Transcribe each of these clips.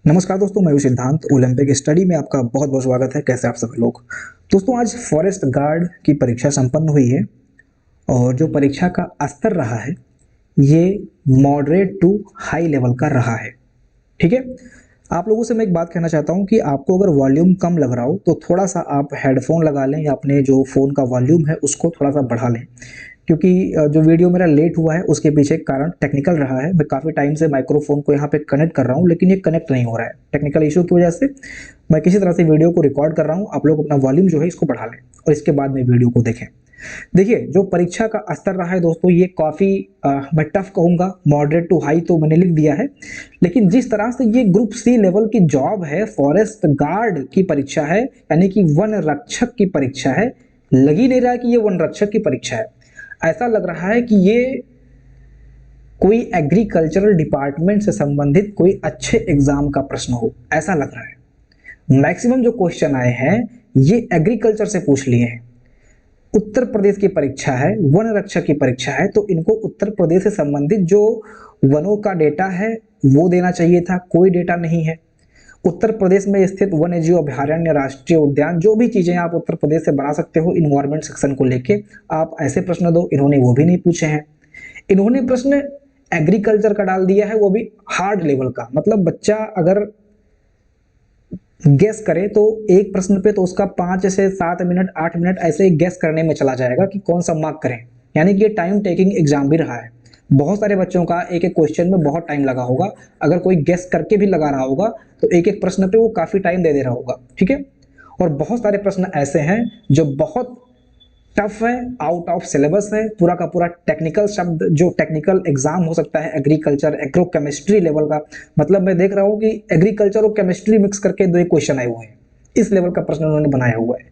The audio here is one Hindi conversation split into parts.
नमस्कार दोस्तों, मैं हूं सिद्धांत। ओलंपिक स्टडी में आपका बहुत बहुत स्वागत है। कैसे आप सभी लोग। दोस्तों, आज फॉरेस्ट गार्ड की परीक्षा संपन्न हुई है और जो परीक्षा का स्तर रहा है ये मॉडरेट टू हाई लेवल का रहा है। ठीक है। आप लोगों से मैं एक बात कहना चाहता हूं कि आपको अगर वॉल्यूम कम लग रहा हो तो थोड़ा सा आप हेडफोन लगा लें या अपने जो फ़ोन का वॉल्यूम है उसको थोड़ा सा बढ़ा लें, क्योंकि जो वीडियो मेरा लेट हुआ है उसके पीछे एक कारण टेक्निकल रहा है। मैं काफ़ी टाइम से माइक्रोफोन को यहाँ पे कनेक्ट कर रहा हूँ लेकिन ये कनेक्ट नहीं हो रहा है। टेक्निकल इशू की वजह से मैं किसी तरह से वीडियो को रिकॉर्ड कर रहा हूँ। आप लोग अपना वॉल्यूम जो है इसको बढ़ा लें और इसके बाद में वीडियो को देखें। देखिए, जो परीक्षा का स्तर रहा है दोस्तों, ये काफ़ी मैं टफ कहूँगा। मॉडरेट टू हाई तो मैंने लिख दिया है, लेकिन जिस तरह से ये ग्रुप सी लेवल की जॉब है, फॉरेस्ट गार्ड की परीक्षा है, यानी कि वन रक्षक की परीक्षा है, लग ही नहीं रहा है कि ये वन रक्षक की परीक्षा है। ऐसा लग रहा है कि ये कोई एग्रीकल्चरल डिपार्टमेंट से संबंधित कोई अच्छे एग्जाम का प्रश्न हो, ऐसा लग रहा है। मैक्सिमम जो क्वेश्चन आए हैं ये एग्रीकल्चर से पूछ लिए हैं। उत्तर प्रदेश की परीक्षा है, वन रक्षक की परीक्षा है, तो इनको उत्तर प्रदेश से संबंधित जो वनों का डेटा है वो देना चाहिए था। कोई डेटा नहीं है। उत्तर प्रदेश में स्थित वन्य जीव अभयारण्य, राष्ट्रीय उद्यान, जो भी चीजें आप उत्तर प्रदेश से बना सकते हो इन्वायरमेंट सेक्शन को लेके, आप ऐसे प्रश्न दो। इन्होंने वो भी नहीं पूछे हैं। इन्होंने प्रश्न एग्रीकल्चर का डाल दिया है, वो भी हार्ड लेवल का। मतलब बच्चा अगर गेस करे तो एक प्रश्न पे तो उसका 5 से 7 मिनट 8 मिनट ऐसे गेस करने में चला जाएगा कि कौन सा मार्क करें। यानी कि ये टाइम टेकिंग एग्जाम भी रहा है। बहुत सारे बच्चों का एक एक क्वेश्चन में बहुत टाइम लगा होगा। अगर कोई गेस करके भी लगा रहा होगा तो एक एक प्रश्न पे वो काफी टाइम दे दे रहा होगा। ठीक है। और बहुत सारे प्रश्न ऐसे हैं जो बहुत टफ है, आउट ऑफ सिलेबस है, पूरा का पूरा टेक्निकल शब्द, जो टेक्निकल एग्जाम हो सकता है एग्रीकल्चर एग्रो केमिस्ट्री लेवल का। मतलब मैं देख रहा हूँ कि एग्रीकल्चर और केमिस्ट्री मिक्स करके दो एक क्वेश्चन आए हुए हैं। इस लेवल का प्रश्न उन्होंने बनाया हुआ है।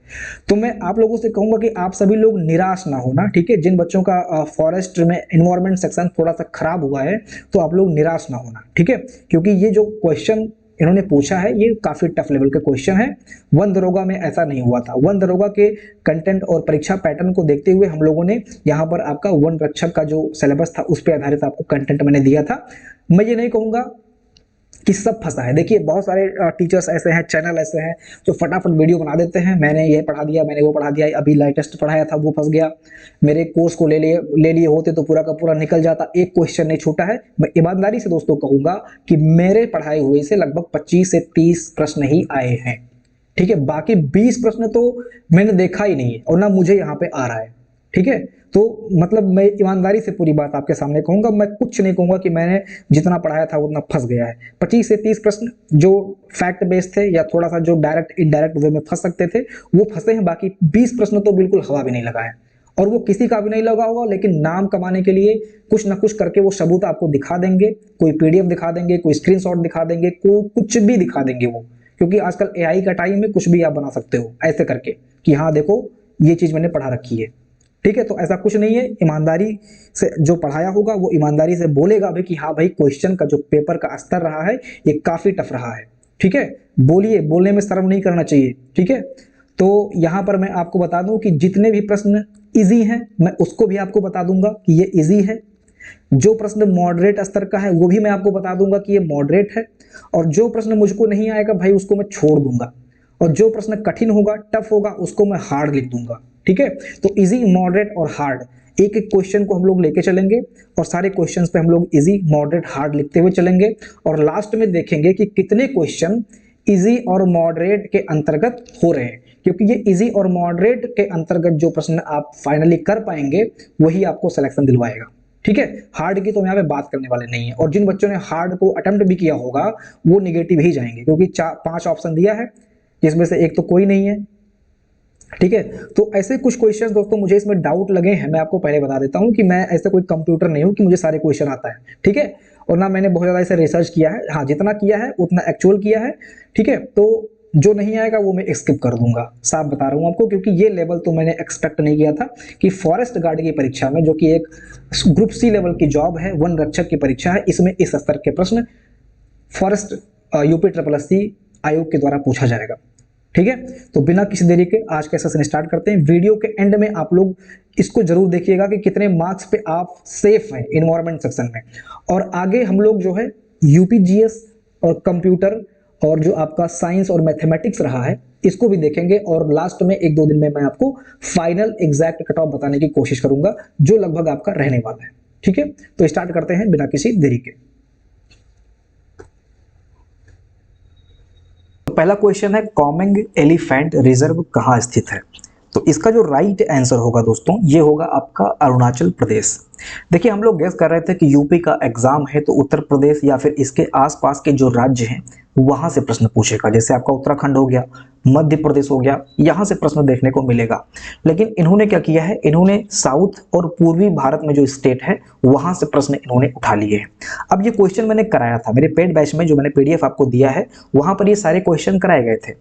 तो मैं आप लोगों से कहूंगा कि आप सभी लोग निराश ना होना। ठीक है। जिन बच्चों का फॉरेस्ट में इन्वायरमेंट सेक्शन थोड़ा सा खराब हुआ है तो आप लोग निराश ना होना। ठीक है। क्योंकि ये जो क्वेश्चन इन्होंने पूछा है ये काफी टफ लेवल के क्वेश्चन है। वन दरोगा में ऐसा नहीं हुआ था। वन दरोगा के कंटेंट और परीक्षा पैटर्न को देखते हुए हम लोगों ने यहाँ पर आपका वन रक्षक का जो सिलेबस था उस पर आधारित आपको कंटेंट मैंने दिया था। मैं ये नहीं कहूंगा कि सब फंसा है। देखिए, बहुत सारे टीचर्स ऐसे हैं, चैनल ऐसे हैं जो फटाफट वीडियो बना देते हैं। मैंने ये पढ़ा दिया, मैंने वो पढ़ा दिया, अभी लेटेस्ट पढ़ाया था वो फंस गया, मेरे कोर्स को ले लिए होते तो पूरा का पूरा निकल जाता, एक क्वेश्चन नहीं छूटा है। मैं ईमानदारी से दोस्तों कहूंगा कि मेरे पढ़ाए हुए से लगभग 25 से 30 प्रश्न ही आए हैं। ठीक है। बाकी 20 प्रश्न तो मैंने देखा ही नहीं है और ना मुझे यहाँ पे आ रहा है। ठीक है। तो मतलब मैं ईमानदारी से पूरी बात आपके सामने कहूंगा। मैं कुछ नहीं कहूंगा कि मैंने जितना पढ़ाया था उतना फंस गया है। 25 से 30 प्रश्न जो फैक्ट बेस्ड थे या थोड़ा सा जो डायरेक्ट इनडायरेक्ट वे में फंस सकते थे वो फंसे हैं। बाकी 20 प्रश्न तो बिल्कुल हवा भी नहीं लगा है और वो किसी का भी नहीं लगा होगा। लेकिन नाम कमाने के लिए कुछ ना कुछ करके वो सबूत आपको दिखा देंगे। कोई पीडीएफ दिखा देंगे, कोई स्क्रीनशॉट दिखा देंगे, कुछ भी दिखा देंगे वो। क्योंकि आजकल एआई का टाइम है, कुछ भी आप बना सकते हो ऐसे करके कि हाँ देखो ये चीज मैंने पढ़ा रखी है। ठीक है। तो ऐसा कुछ नहीं है। ईमानदारी से जो पढ़ाया होगा वो ईमानदारी से बोलेगा भी कि हाँ भाई, क्वेश्चन का जो पेपर का स्तर रहा है ये काफी टफ रहा है। ठीक है। बोलिए, बोलने में शर्म नहीं करना चाहिए। ठीक है। तो यहां पर मैं आपको बता दूं कि जितने भी प्रश्न इजी हैं मैं उसको भी आपको बता दूंगा कि ये इजी है। जो प्रश्न मॉडरेट स्तर का है वो भी मैं आपको बता दूंगा कि ये मॉडरेट है। और जो प्रश्न मुझको नहीं आएगा भाई उसको मैं छोड़ दूंगा। और जो प्रश्न कठिन होगा, टफ होगा, उसको मैं हार्ड लिख दूंगा। ठीक है। तो इजी, मॉडरेट और हार्ड, एक एक क्वेश्चन को हम लोग लेके चलेंगे और सारे क्वेश्चंस पे हम लोग इजी, मॉडरेट, हार्ड लिखते हुए चलेंगे और लास्ट में देखेंगे कि कितने क्वेश्चन इजी और मॉडरेट के अंतर्गत हो रहे हैं। क्योंकि ये इजी और मॉडरेट के अंतर्गत जो प्रश्न आप फाइनली कर पाएंगे वही आपको सिलेक्शन दिलवाएगा। ठीक है। हार्ड की तो हम यहाँ पे बात करने वाले नहीं है। और जिन बच्चों ने हार्ड को अटेम्प्ट भी किया होगा वो निगेटिव ही जाएंगे, क्योंकि 5 ऑप्शन दिया है जिसमें से एक तो कोई नहीं है। ठीक है। तो ऐसे कुछ क्वेश्चन दोस्तों मुझे इसमें डाउट लगे हैं। मैं आपको पहले बता देता हूं कि मैं ऐसे कोई कंप्यूटर नहीं हूं कि मुझे सारे क्वेश्चन आता है। ठीक है। और ना मैंने बहुत ज्यादा इसे रिसर्च किया है। हाँ, जितना किया है उतना एक्चुअल किया है। ठीक है। तो जो नहीं आएगा वो मैं स्किप कर दूंगा, साफ बता रहा हूं आपको। क्योंकि ये लेवल तो मैंने एक्सपेक्ट नहीं किया था कि फॉरेस्ट गार्ड की परीक्षा में, जो कि एक ग्रुप सी लेवल की जॉब है, वन रक्षक की परीक्षा है, इसमें इस स्तर के प्रश्न फॉरेस्ट यूपी ट्रिपल एस आयोग के द्वारा पूछा जाएगा। ठीक है। तो बिना किसी देरी के आज का सेशन स्टार्ट करते हैं। वीडियो के एंड में आप लोग इसको जरूर देखिएगा कि कितने मार्क्स पे आप सेफ हैं इन्वायरमेंट सेक्शन में। और आगे हम लोग जो है यूपीजीएस और कंप्यूटर और जो आपका साइंस और मैथमेटिक्स रहा है इसको भी देखेंगे, और लास्ट में 1-2 दिन में मैं आपको फाइनल एग्जैक्ट कट ऑफ बताने की कोशिश करूंगा जो लगभग आपका रहने वाला है। ठीक है, तो स्टार्ट करते हैं बिना किसी देरी के। तो पहला क्वेश्चन है, कॉमिंग एलिफेंट रिजर्व कहाँ स्थित है? तो इसका जो राइट आंसर होगा दोस्तों ये होगा आपका अरुणाचल प्रदेश। देखिए हम लोग गेस कर रहे थे कि यूपी का एग्जाम है तो उत्तर प्रदेश या फिर इसके आसपास के जो राज्य हैं वहां से प्रश्न पूछेगा, जैसे आपका उत्तराखंड हो गया, मध्य प्रदेश हो गया, यहां से प्रश्न देखने को मिलेगा। लेकिन इन्होंने क्या किया है, इन्होंने साउथ और पूर्वी भारत में जो स्टेट है वहां से प्रश्न इन्होंने उठा लिए हैं। अब ये क्वेश्चन मैंने कराया था मेरे पेड बैच में, जो मैंने पीडीएफ आपको दिया है वहां पर ये सारे क्वेश्चन कराए गए थे।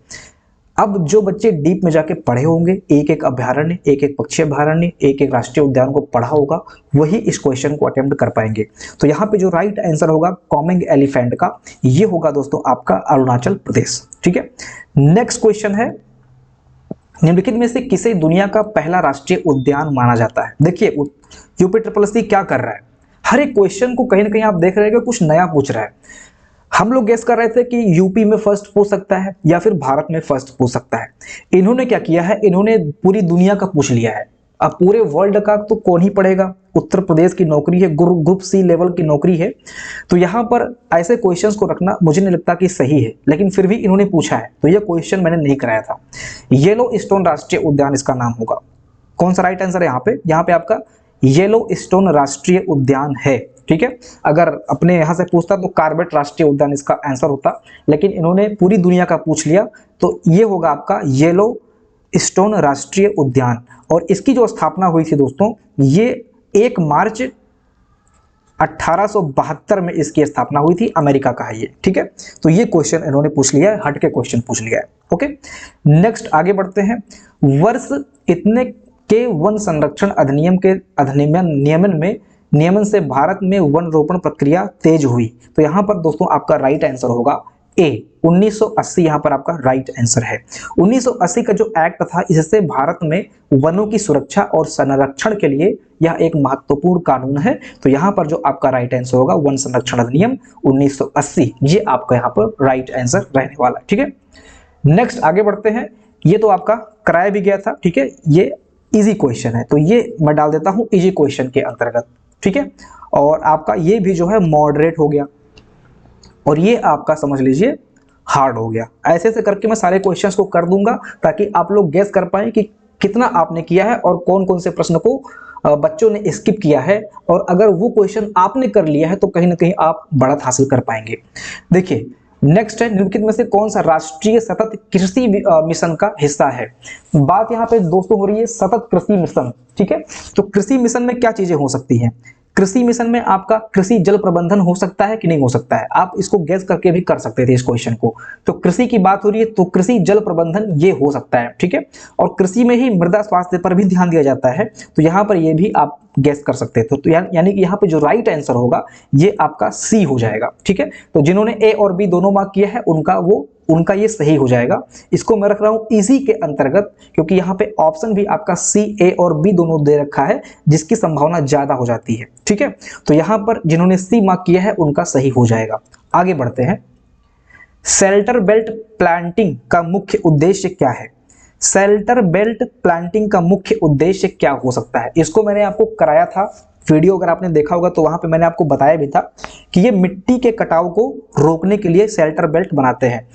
अब जो बच्चे डीप में जाके पढ़े होंगे, एक एक अभ्यारण्य, एक एक पक्षी अभ्यारण्य, एक एक राष्ट्रीय उद्यान को पढ़ा होगा, वही इस क्वेश्चन को अटेम्प्ट कर पाएंगे। तो यहाँ पे जो राइट आंसर होगा कॉमिंग एलिफेंट का, ये होगा दोस्तों आपका अरुणाचल प्रदेश। ठीक है, नेक्स्ट क्वेश्चन है, निम्नलिखित में से किसे दुनिया का पहला राष्ट्रीय उद्यान माना जाता है? देखिए यूपी क्या कर रहा है, हर एक क्वेश्चन को कहीं ना कहीं आप देख रहे हैं कि कुछ नया पूछ रहा है। हम लोग गेस कर रहे थे कि यूपी में फर्स्ट पूछ सकता है या फिर भारत में फर्स्ट पूछ सकता है। इन्होंने क्या किया है, इन्होंने पूरी दुनिया का पूछ लिया है। अब पूरे वर्ल्ड का तो कौन ही पढ़ेगा, उत्तर प्रदेश की नौकरी है, ग्रुप सी लेवल की नौकरी है, तो यहाँ पर ऐसे क्वेश्चंस को रखना मुझे नहीं लगता कि सही है, लेकिन फिर भी इन्होंने पूछा है तो यह क्वेश्चन मैंने नहीं कराया था। येलो स्टोन राष्ट्रीय उद्यान इसका नाम होगा। कौन सा राइट आंसर है यहाँ पे आपका येलो स्टोन राष्ट्रीय उद्यान है। ठीक है, अगर अपने यहां से पूछता तो कार्बेट राष्ट्रीय उद्यान इसका आंसर होता, लेकिन इन्होंने पूरी दुनिया का पूछ लिया तो ये होगा आपका येलो स्टोन राष्ट्रीय उद्यान। और इसकी जो स्थापना हुई थी दोस्तों, ये 1 मार्च 1872 में इसकी स्थापना हुई थी, अमेरिका का है ये। ठीक है, तो ये क्वेश्चन इन्होंने पूछ लिया है, हट के क्वेश्चन पूछ लिया है। ओके, नेक्स्ट आगे बढ़ते हैं। वर्ष इतने के वन संरक्षण अधिनियम के नियमन से भारत में वन रोपण प्रक्रिया तेज हुई। तो यहां पर दोस्तों आपका राइट आंसर होगा ए, 1980 यहां पर आपका राइट आंसर है। 1980 का जो एक्ट था, इससे भारत में वनों की सुरक्षा और संरक्षण के लिए यह एक महत्वपूर्ण कानून है। तो यहां पर जो आपका राइट आंसर होगा वन संरक्षण अधिनियम 1980, ये आपका यहां पर राइट आंसर रहने वाला है। ठीक है, नेक्स्ट आगे बढ़ते हैं। ये तो आपका कराया भी गया था। ठीक है, ये इजी क्वेश्चन है तो ये मैं डाल देता हूं इजी क्वेश्चन के अंतर्गत। ठीक है, और आपका ये भी जो है मॉडरेट हो गया और ये आपका समझ लीजिए हार्ड हो गया। ऐसे ऐसे करके मैं सारे क्वेश्चंस को कर दूंगा ताकि आप लोग गेस कर पाए कि कितना आपने किया है और कौन कौन से प्रश्न को बच्चों ने स्किप किया है, और अगर वो क्वेश्चन आपने कर लिया है तो कहीं ना कहीं आप बढ़त हासिल कर पाएंगे। देखिए नेक्स्ट है, निम्नलिखित में से कौन सा राष्ट्रीय सतत कृषि मिशन का हिस्सा है? बात यहाँ पे दोस्तों हो रही है सतत कृषि मिशन। ठीक है, तो कृषि मिशन में क्या चीजें हो सकती हैं? कृषि मिशन में आपका कृषि जल प्रबंधन हो सकता है कि नहीं हो सकता है, आप इसको गेस करके भी कर सकते थे इस क्वेश्चन को। तो कृषि की बात हो रही है तो कृषि जल प्रबंधन ये हो सकता है। ठीक है, और कृषि में ही मृदा स्वास्थ्य पर भी ध्यान दिया जाता है, तो यहाँ पर ये भी आप गेस कर सकते थे। तो यानी कि यहाँ पे जो राइट आंसर होगा ये आपका सी हो जाएगा। ठीक है, तो जिन्होंने ए और बी दोनों मार्क किया है उनका ये सही हो जाएगा। इसको मैं रख रहा हूं इजी के अंतर्गत क्योंकि यहाँ पे ऑप्शन भी आपका सी, ए और बी दोनों दे रखा है जिसकी संभावना ज्यादा हो जाती है। ठीक है, तो यहाँ पर जिन्होंने सी मार्क किया है उनका सही हो जाएगा। आगे बढ़ते हैं। शेल्टर बेल्ट प्लांटिंग का मुख्य उद्देश्य क्या है? शेल्टर बेल्ट प्लांटिंग का मुख्य उद्देश्य क्या हो सकता है? इसको मैंने आपको कराया था वीडियो, अगर आपने देखा होगा तो वहां पे मैंने आपको बताया भी था कि ये मिट्टी के कटाव को रोकने के लिए शेल्टर बेल्ट बनाते हैं।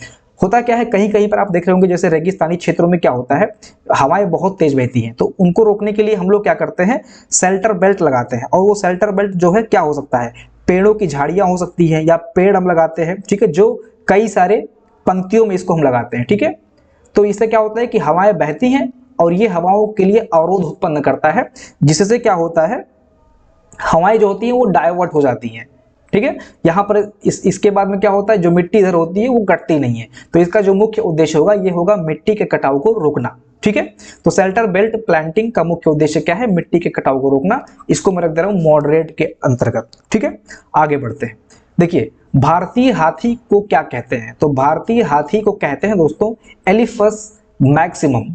होता क्या है, कहीं कहीं पर आप देख रहे होंगे जैसे रेगिस्तानी क्षेत्रों में क्या होता है, हवाएं बहुत तेज बहती हैं, तो उनको रोकने के लिए हम लोग क्या करते हैं, शेल्टर बेल्ट लगाते हैं। और वो शेल्टर बेल्ट जो है क्या हो सकता है, पेड़ों की झाड़ियां हो सकती है या पेड़ हम लगाते हैं। ठीक है, जो कई सारे पंक्तियों में इसको हम लगाते हैं। ठीक है, तो इससे क्या होता है कि हवाएं बहती हैं और ये हवाओं के लिए अवरोध उत्पन्न करता है, जिससे क्या होता है, हवाएं जो होती हैं वो डाइवर्ट हो जाती हैं। ठीक है, यहाँ पर इसके बाद में क्या होता है, जो मिट्टी इधर होती है वो कटती नहीं है। तो इसका जो मुख्य उद्देश्य होगा ये होगा मिट्टी के कटाव को रोकना। ठीक है, तो शेल्टर बेल्ट प्लांटिंग का मुख्य उद्देश्य क्या है, मिट्टी के कटाव को रोकना। इसको मैं रख दे रहा हूं मॉडरेट के अंतर्गत। ठीक है, आगे बढ़ते हैं। देखिए भारतीय हाथी को क्या कहते हैं? तो भारतीय हाथी को कहते हैं दोस्तों एलिफस मैक्सिमम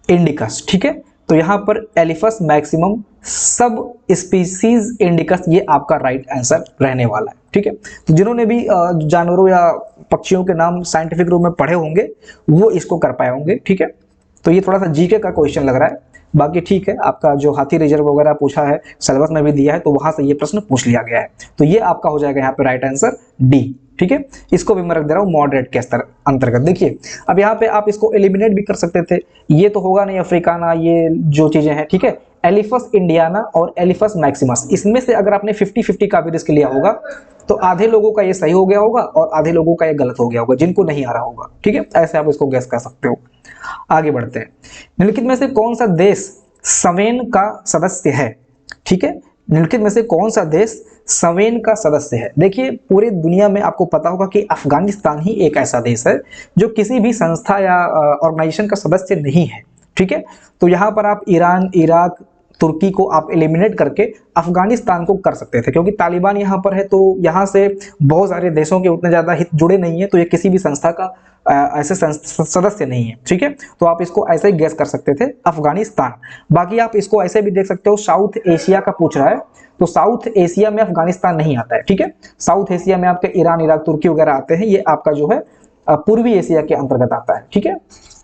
इंडिकस। ठीक है, तो यहाँ पर elaphus maximum sub species indicus ये आपका राइट आंसर रहने वाला है। ठीक है, तो जिन्होंने भी जानवरों या पक्षियों के नाम साइंटिफिक रूप में पढ़े होंगे वो इसको कर पाए होंगे। ठीक है, तो ये थोड़ा सा जीके का क्वेश्चन लग रहा है, बाकी ठीक है, आपका जो हाथी रिजर्व वगैरह पूछा है सिलेबस में भी दिया है, तो वहां से ये प्रश्न पूछ लिया गया है। तो ये आपका हो जाएगा यहाँ पे राइट आंसर डी। ठीक है, इसको भी मैं रख दे रहा हूँ मॉडरेट के अंतर्गत। देखिए अब यहाँ पे आप इसको एलिमिनेट भी कर सकते थे, ये तो होगा नहीं अफ्रीकाना, ये जो चीजें हैं। ठीक है, एलिफस इंडियाना और एलिफस मैक्सिमस, इसमें से अगर आपने 50-50 का भी रिस्क लिया होगा तो आधे लोगों का ये सही हो गया होगा और आधे लोगों का ये गलत हो गया होगा, जिनको नहीं आ रहा होगा। ठीक है, ऐसे आप इसको गैस कर सकते हो। आगे बढ़ते हैं, निम्नलिखित में से कौन सा देश संवेन का सदस्य है? ठीक है, निम्नलिखित में से कौन सा देश संवेन का सदस्य है? देखिए पूरी दुनिया में आपको पता होगा कि अफगानिस्तान ही एक ऐसा देश है जो किसी भी संस्था या ऑर्गेनाइजेशन का सदस्य नहीं है। ठीक है, तो यहां पर आप ईरान, इराक, तुर्की को आप एलिमिनेट करके अफगानिस्तान को कर सकते थे, क्योंकि तालिबान यहाँ पर है, तो यहाँ से बहुत सारे देशों के उतने ज़्यादा हित जुड़े नहीं है, तो ये किसी भी संस्था का ऐसे सदस्य नहीं है। ठीक है, तो आप इसको ऐसे ही गैस कर सकते थे अफगानिस्तान। बाकी आप इसको ऐसे भी देख सकते हो, साउथ एशिया का पूछ रहा है, तो साउथ एशिया में अफगानिस्तान नहीं आता है। ठीक है, साउथ एशिया में आपके ईरान, इराक, तुर्की वगैरह आते हैं, ये आपका जो है पूर्वी एशिया के अंतर्गत आता है। ठीक है,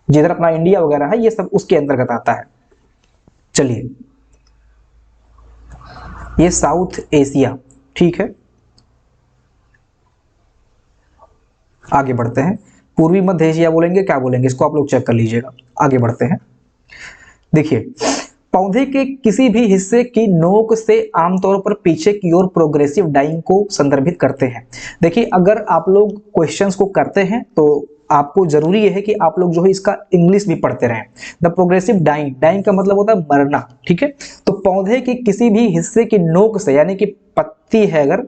जिधर अपना इंडिया वगैरह है ये सब उसके अंतर्गत आता है। चलिए, ये साउथ एशिया। ठीक है, आगे बढ़ते हैं, पूर्वी मध्य एशिया बोलेंगे, क्या बोलेंगे इसको आप लोग चेक कर लीजिएगा। आगे बढ़ते हैं, देखिए पौधे के किसी भी हिस्से की नोक से आमतौर पर पीछे की ओर प्रोग्रेसिव डाइंग को संदर्भित करते हैं। देखिए अगर आप लोग क्वेश्चंस को करते हैं तो आपको जरूरी है कि आप लोग जो है इसका इंग्लिश भी पढ़ते रहें। द प्रोग्रेसिव डाइंग, डाइंग का मतलब होता है मरना। ठीक है, तो पौधे के किसी भी हिस्से की नोक से, यानी कि पत्ती है, अगर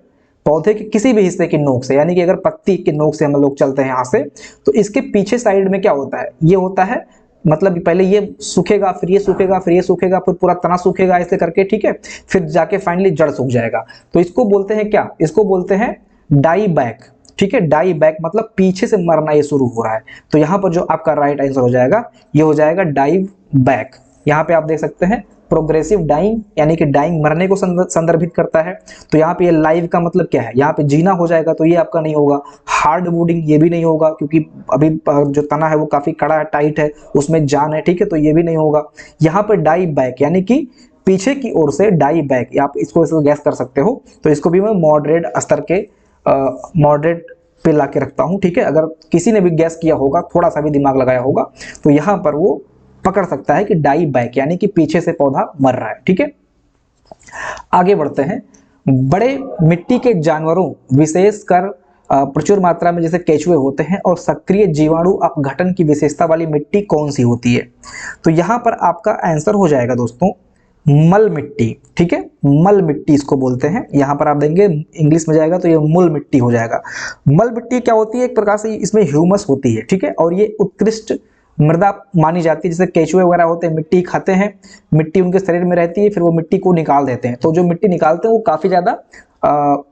पौधे के किसी भी हिस्से की नोक से, यानी कि अगर पत्ती के नोक से हम लोग चलते हैं यहाँ से, तो इसके पीछे साइड में क्या होता है, ये होता है, मतलब पहले ये सूखेगा, फिर ये सूखेगा, फिर ये सूखेगा, फिर पूरा तना सूखेगा ऐसे करके। ठीक है, फिर जाके फाइनली जड़ सूख जाएगा। तो इसको बोलते हैं क्या, इसको बोलते हैं डाई बैक। ठीक है, डाई बैक मतलब पीछे से मरना ये शुरू हो रहा है। तो यहाँ पर जो आपका राइट आंसर हो जाएगा ये हो जाएगा डाई बैक। यहाँ पे आप देख सकते हैं प्रोग्रेसिव डाइंग, यानी कि डाइंग मरने को संदर्भित करता है। तो यहाँ पे ये लाइव का मतलब क्या है, यहाँ पे जीना हो जाएगा, तो ये आपका नहीं होगा। हार्ड वुडिंग ये भी नहीं होगा, क्योंकि अभी जो तना है वो काफी कड़ा है, टाइट है, उसमें जान है। ठीक है, तो ये भी नहीं होगा। यहाँ पे डाई बैक यानी कि पीछे की ओर से डाई बैक, आप इसको गैस कर सकते हो। तो इसको भी मैं मॉडरेट स्तर के मॉडरेट पे ला के रखता हूं। ठीक है, अगर किसी ने भी गैस किया होगा, थोड़ा सा भी दिमाग लगाया होगा, तो यहां पर वो पकड़ सकता है कि डाई बैक यानी कि पीछे से पौधा मर रहा है। ठीक है, आगे बढ़ते हैं, बड़े मिट्टी के जानवरों विशेषकर प्रचुर मात्रा में जैसे केचुए होते हैं और सक्रिय जीवाणु अपघटन की विशेषता वाली मिट्टी कौन सी होती है? तो यहां पर आपका आंसर हो जाएगा दोस्तों मल मिट्टी। ठीक है, मल मिट्टी इसको बोलते हैं। यहां पर आप देंगे इंग्लिश में जाएगा तो ये मूल मिट्टी हो जाएगा। मल मिट्टी क्या होती है, एक प्रकार से इसमें ह्यूमस होती है। ठीक है, और ये उत्कृष्ट मृदा मानी जाती है। जैसे केचुए वगैरह होते हैं, मिट्टी खाते हैं, मिट्टी उनके शरीर में रहती है, फिर वो मिट्टी को निकाल देते हैं। तो जो मिट्टी निकालते हैं वो काफी ज्यादा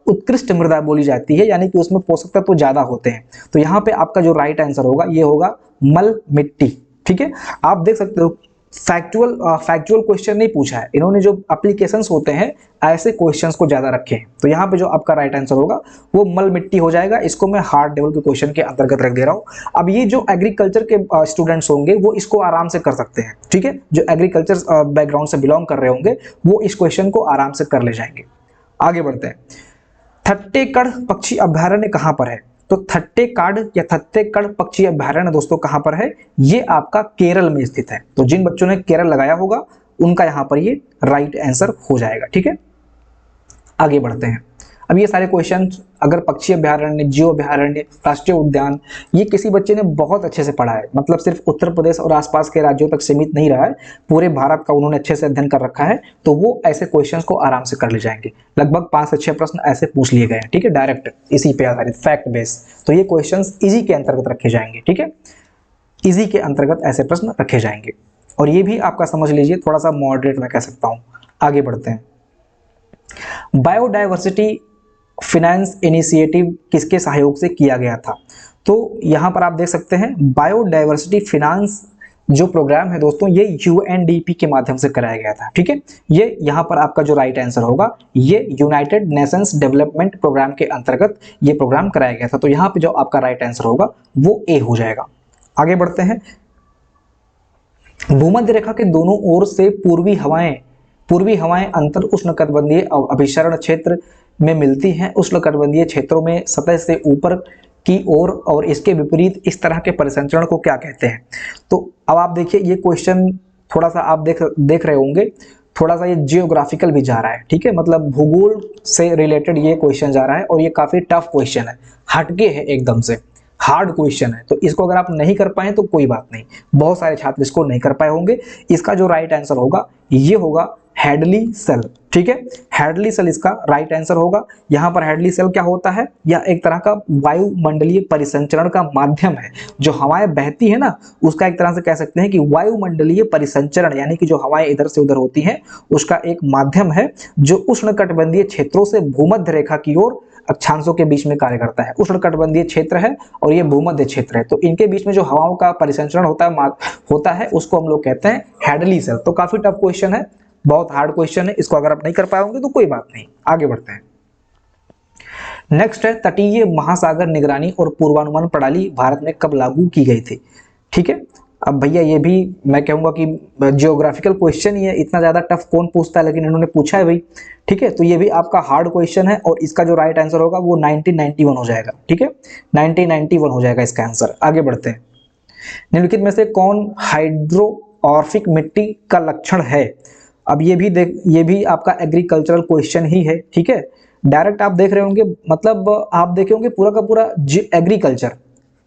उत्कृष्ट मृदा बोली जाती है, यानी कि उसमें पोषक तत्व तो ज्यादा होते हैं। तो यहाँ पे आपका जो राइट आंसर होगा ये होगा मल मिट्टी। ठीक है, आप देख सकते हो फैक्चुअल क्वेश्चन नहीं पूछा है इन्होंने, जो एप्लीकेशंस होते हैं ऐसे क्वेश्चंस को ज्यादा रखे हैं। तो यहाँ पे जो आपका राइट आंसर होगा वो मल मिट्टी हो जाएगा। इसको मैं हार्ड लेवल के क्वेश्चन के अंतर्गत रख दे रहा हूँ। अब ये जो एग्रीकल्चर के स्टूडेंट्स होंगे वो इसको आराम से कर सकते हैं। ठीक है, जो एग्रीकल्चर बैकग्राउंड से बिलोंग कर रहे होंगे वो इस क्वेश्चन को आराम से कर ले जाएंगे। आगे बढ़ते हैं, थट्टेकड़ पक्षी अभयारण्य कहां पर है? तो थट्टेकाड या थट्टेकड़ पक्षी अभयारण्य दोस्तों कहां पर है? ये आपका केरल में स्थित है। तो जिन बच्चों ने केरल लगाया होगा उनका यहां पर ये राइट आंसर हो जाएगा। ठीक है, आगे बढ़ते हैं। अब ये सारे क्वेश्चन अगर पक्षी अभयारण्य, जीव अभयारण्य, राष्ट्रीय उद्यान, ये किसी बच्चे ने बहुत अच्छे से पढ़ा है, मतलब सिर्फ उत्तर प्रदेश और आसपास के राज्यों तक सीमित नहीं रहा है, पूरे भारत का उन्होंने अच्छे से अध्ययन कर रखा है, तो वो ऐसे क्वेश्चंस को आराम से कर ले जाएंगे। लगभग 5 से 6 प्रश्न ऐसे पूछ लिए गए हैं। ठीक है, डायरेक्ट इसी पे आधारित फैक्ट बेस। तो ये क्वेश्चंस इजी के अंतर्गत रखे जाएंगे। ठीक है, इजी के अंतर्गत ऐसे प्रश्न रखे जाएंगे, और ये भी आपका समझ लीजिए थोड़ा सा मॉडरेट मैं कह सकता हूं। आगे बढ़ते हैं, बायोडायवर्सिटी फाइनेंस इनिशिएटिव किसके सहयोग से किया गया था? तो यहां पर आप देख सकते हैं बायोडायवर्सिटी फाइनेंस जो प्रोग्राम है दोस्तों ये यूएनडीपी के माध्यम से कराया गया था। ठीक है, ये यहाँ पर आपका जो राइट आंसर होगा, ये यूनाइटेड नेशंस डेवलपमेंट प्रोग्राम के अंतर्गत ये प्रोग्राम कराया गया था। तो यहाँ पे जो आपका राइट आंसर होगा वो ए हो जाएगा। आगे बढ़ते हैं। भूमध्य रेखा के दोनों ओर से पूर्वी हवाएं अंतर उष्णकटिबंधीय अभिसरण क्षेत्र में मिलती हैं। उष्णकटिबंधीय क्षेत्रों में सतह से ऊपर की ओर और इसके विपरीत इस तरह के परिसंचरण को क्या कहते हैं? तो अब आप देखिए, ये क्वेश्चन थोड़ा सा आप देख रहे होंगे, थोड़ा सा ये जियोग्राफिकल भी जा रहा है। ठीक है, मतलब भूगोल से रिलेटेड ये क्वेश्चन जा रहा है और ये काफी टफ क्वेश्चन है, हटके है, एकदम से हार्ड क्वेश्चन है। तो इसको अगर आप नहीं कर पाए तो कोई बात नहीं, बहुत सारे छात्र इसको नहीं कर पाए होंगे। इसका जो राइट आंसर होगा ये होगा हैडली सेल। ठीक है, हैडली सेल इसका राइट आंसर होगा। यहाँ पर हैडली सेल क्या होता है? यह एक तरह का वायुमंडलीय परिसंचरण का माध्यम है। जो हवाएं बहती है ना, उसका एक तरह से कह सकते हैं कि वायुमंडलीय परिसंचरण, यानी कि जो हवाएं इधर से उधर होती हैं उसका एक माध्यम है जो उष्णकटिबंधीय क्षेत्रों से भूमध्य रेखा की ओर अक्षांशों के बीच में कार्य करता है। उष्णकटिबंधीय क्षेत्र है और ये भूमध्य क्षेत्र है, तो इनके बीच में जो हवाओं का परिसंचरण होता है उसको हम लोग कहते हैं हैडली सेल। तो काफी टफ क्वेश्चन है, बहुत हार्ड क्वेश्चन है, इसको अगर आप नहीं कर पाओगे तो कोई बात नहीं, आगे बढ़ते हैं। नेक्स्ट है, तटीय महासागर निगरानी और पूर्वानुमान प्रणाली भारत में कब लागू की गई थी? ठीक है, अब भैया ये भी मैं कहूंगा कि जियोग्राफिकल क्वेश्चन ही है, इतना ज्यादा टफ कौन पूछता है, लेकिन इन्होंने पूछा है भाई। ठीक है, तो ये भी आपका हार्ड क्वेश्चन है और इसका जो राइट आंसर होगा वो 1991 हो जाएगा। ठीक है, 1991 हो जाएगा इसका आंसर। आगे बढ़ते हैं। निम्नलिखित में से कौन हाइड्रोऑर्फिक मिट्टी का लक्षण है? अब ये भी आपका एग्रीकल्चरल क्वेश्चन ही है। ठीक है, डायरेक्ट आप देख रहे होंगे, मतलब आप देखे होंगे पूरा का पूरा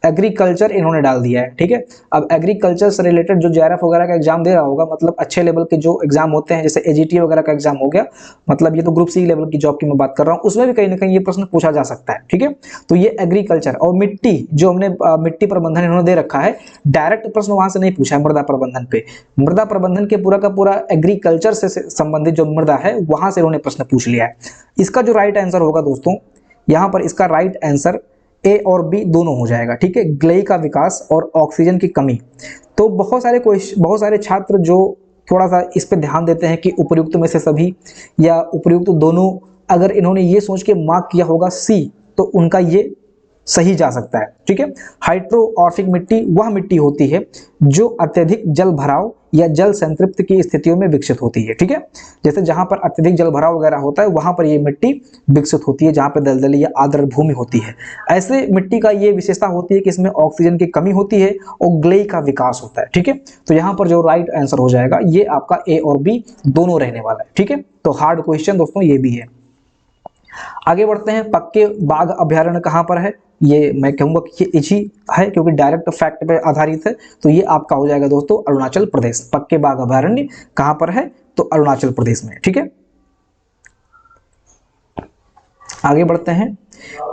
एग्रीकल्चर इन्होंने डाल दिया है। ठीक है, अब एग्रीकल्चर से रिलेटेड जो जेआरएफ वगैरह का एग्जाम दे रहा होगा, मतलब अच्छे लेवल के जो एग्जाम होते हैं, जैसे एजीटी वगैरह का एग्जाम हो गया, मतलब ये तो ग्रुप सी लेवल की जॉब की मैं बात कर रहा हूँ, उसमें भी कहीं ना कहीं ये प्रश्न पूछा जा सकता है। ठीक है, तो ये एग्रीकल्चर और मिट्टी, जो हमने मिट्टी प्रबंधन इन्होंने दे रखा है, डायरेक्ट प्रश्न वहां से नहीं पूछा है। मृदा प्रबंधन पे, मृदा प्रबंधन के पूरा का पूरा एग्रीकल्चर से संबंधित जो मृदा है वहां से इन्होंने प्रश्न पूछ लिया है। इसका जो राइट आंसर होगा दोस्तों, यहाँ पर इसका राइट आंसर ए और बी दोनों हो जाएगा। ठीक है, ग्लेई का विकास और ऑक्सीजन की कमी। तो बहुत सारे छात्र जो थोड़ा सा इस पे ध्यान देते हैं कि उपर्युक्त में से सभी या उपर्युक्त दोनों, अगर इन्होंने ये सोच के मार्क किया होगा सी, तो उनका ये सही जा सकता है। ठीक है, हाइड्रोऑर्फिक मिट्टी वह मिट्टी होती है जो अत्यधिक जल भराव या जल संतृप्त की स्थितियों में विकसित होती है। ठीक है, जैसे जहां पर अत्यधिक जल भराव वगैरह होता है वहां पर ये मिट्टी विकसित होती है, जहां पर दलदली या आर्द्र भूमि होती है। ऐसे मिट्टी का ये विशेषता होती है कि इसमें ऑक्सीजन की कमी होती है और ग्लेई का विकास होता है। ठीक है, तो यहाँ पर जो राइट आंसर हो जाएगा ये आपका ए और बी दोनों रहने वाला है। ठीक है, तो हार्ड क्वेश्चन दोस्तों ये भी है। आगे बढ़ते हैं। पक्के बाघ अभयारण्य कहां पर है? ये मैं कहूंगा कि ये इजी है क्योंकि डायरेक्ट फैक्ट पे आधारित है, तो ये आपका हो जाएगा दोस्तों अरुणाचल प्रदेश। पक्के बाघ अभयारण्य कहां पर है? तो अरुणाचल प्रदेश में। ठीक है, आगे बढ़ते हैं।